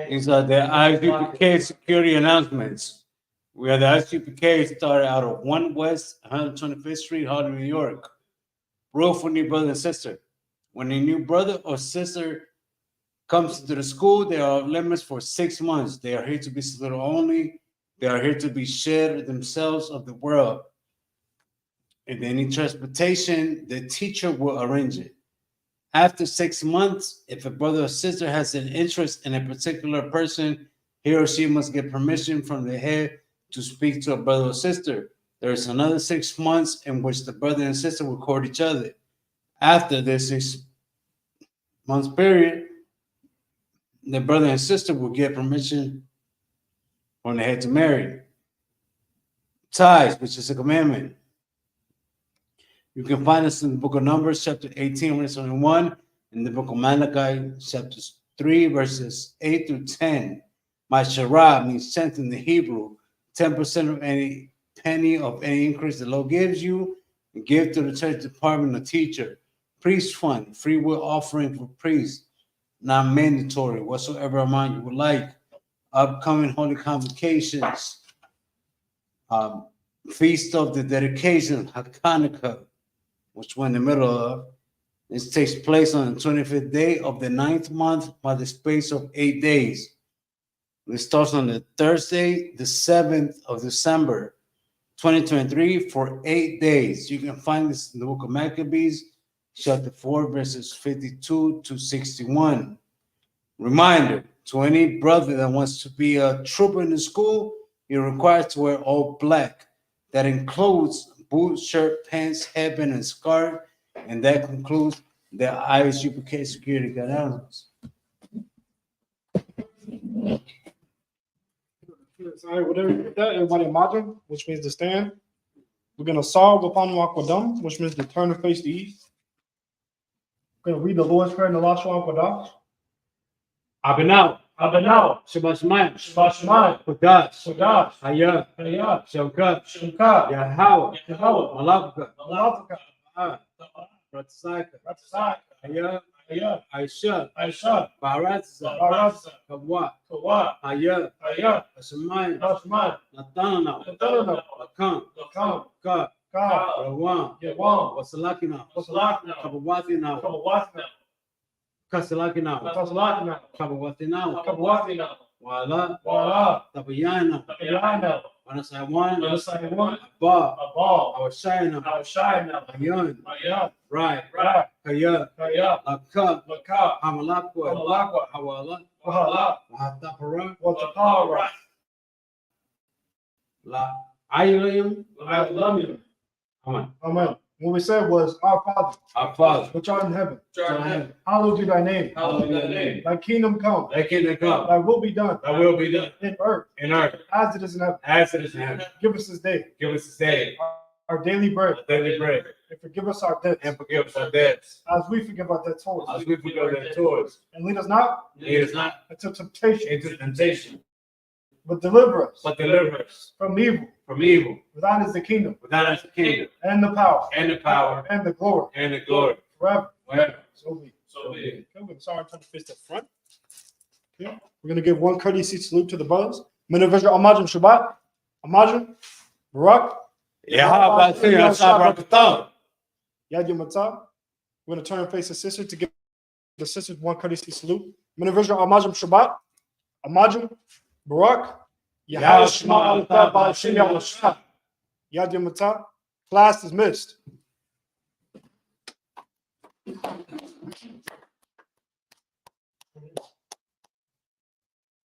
These are the Isupk security announcements. We are the Isupk started out of 1 West 125th Street, Harlem, New York. Rule for new brother and sister. When a new brother or sister comes into the school, there are limits for 6 months. They are here to be little only. They are here to be shared themselves of the world. If they need transportation, the teacher will arrange it. After 6 months, if a brother or sister has an interest in a particular person, he or she must get permission from the head to speak to a brother or sister. There is another 6 months in which the brother and sister will court each other. After this 6 months period, the brother and sister will get permission from the head to marry. Ties, which is a commandment. You can find this in the book of Numbers, chapter 18, verse 21, in the book of Malachi, chapter 3, verses 8 through 10. Masharah means tenth in the Hebrew. 10% of any penny of any increase the Lord gives you, and give to the church department or teacher. Priest fund, free will offering for priests, not mandatory, whatsoever amount you would like. Upcoming holy convocations, feast of the dedication, Hanukkah, which we're in the middle of. This takes place on the 25th day of the 9th month by the space of 8 days. It starts on the Thursday, the 7th of December, 2023, for 8 days. You can find this in the book of Maccabees, chapter 4, verses 52 to 61. Reminder to any brother that wants to be a trooper in the school, you're required to wear all black. That includes boots, shirt, pants, headband, and scarf. And that concludes the Isupk security announcements. All right, whatever you that, everybody imagine, which means to stand. We're gonna solve upon Wakwadam, which means to turn and face the east. We're gonna read the Lord's Prayer in the last Wakwadah. Abinau, Shabbat Shemayim, Kodash, Hayah, Shavkat, Yahweh, Malaka, Ratsaka, Hayah, Aisha, Baratza, Kawwa, Hayah, Shemayim, Natana, Lakan, Ka, Rawan, Wasalakina, Kabawatina, Kasalakina, Kabawatina, Wala, Tabayana, Wanasawan, Abba, Awashayana, Ayan, Right, Kaya, Laka, Hamalakwa, Hawala, Wahatapara, La Ayulayum, Amen. What we said was, Our Father, which art in heaven, hallowed be thy name. Thy kingdom come. Thy will be done. In earth. As it is in heaven. Give us this day. Our daily bread. And forgive us our debts. As we forgive our debtors. And lead us not into temptation. But deliver us from evil. For thine is the kingdom. And the power. And the glory. Forever. So be it. Okay, we're going to start turn to face the front. Okay. We're going to give one courtesy salute to the brothers. Minister Amajim Shabbat. Amajim. Barak. Yad Yamata. We're going to turn and face the sister to give the sisters one courtesy salute. Minister Amajim Shabbat. Amajim. Barak. Yad Yamata. Class dismissed.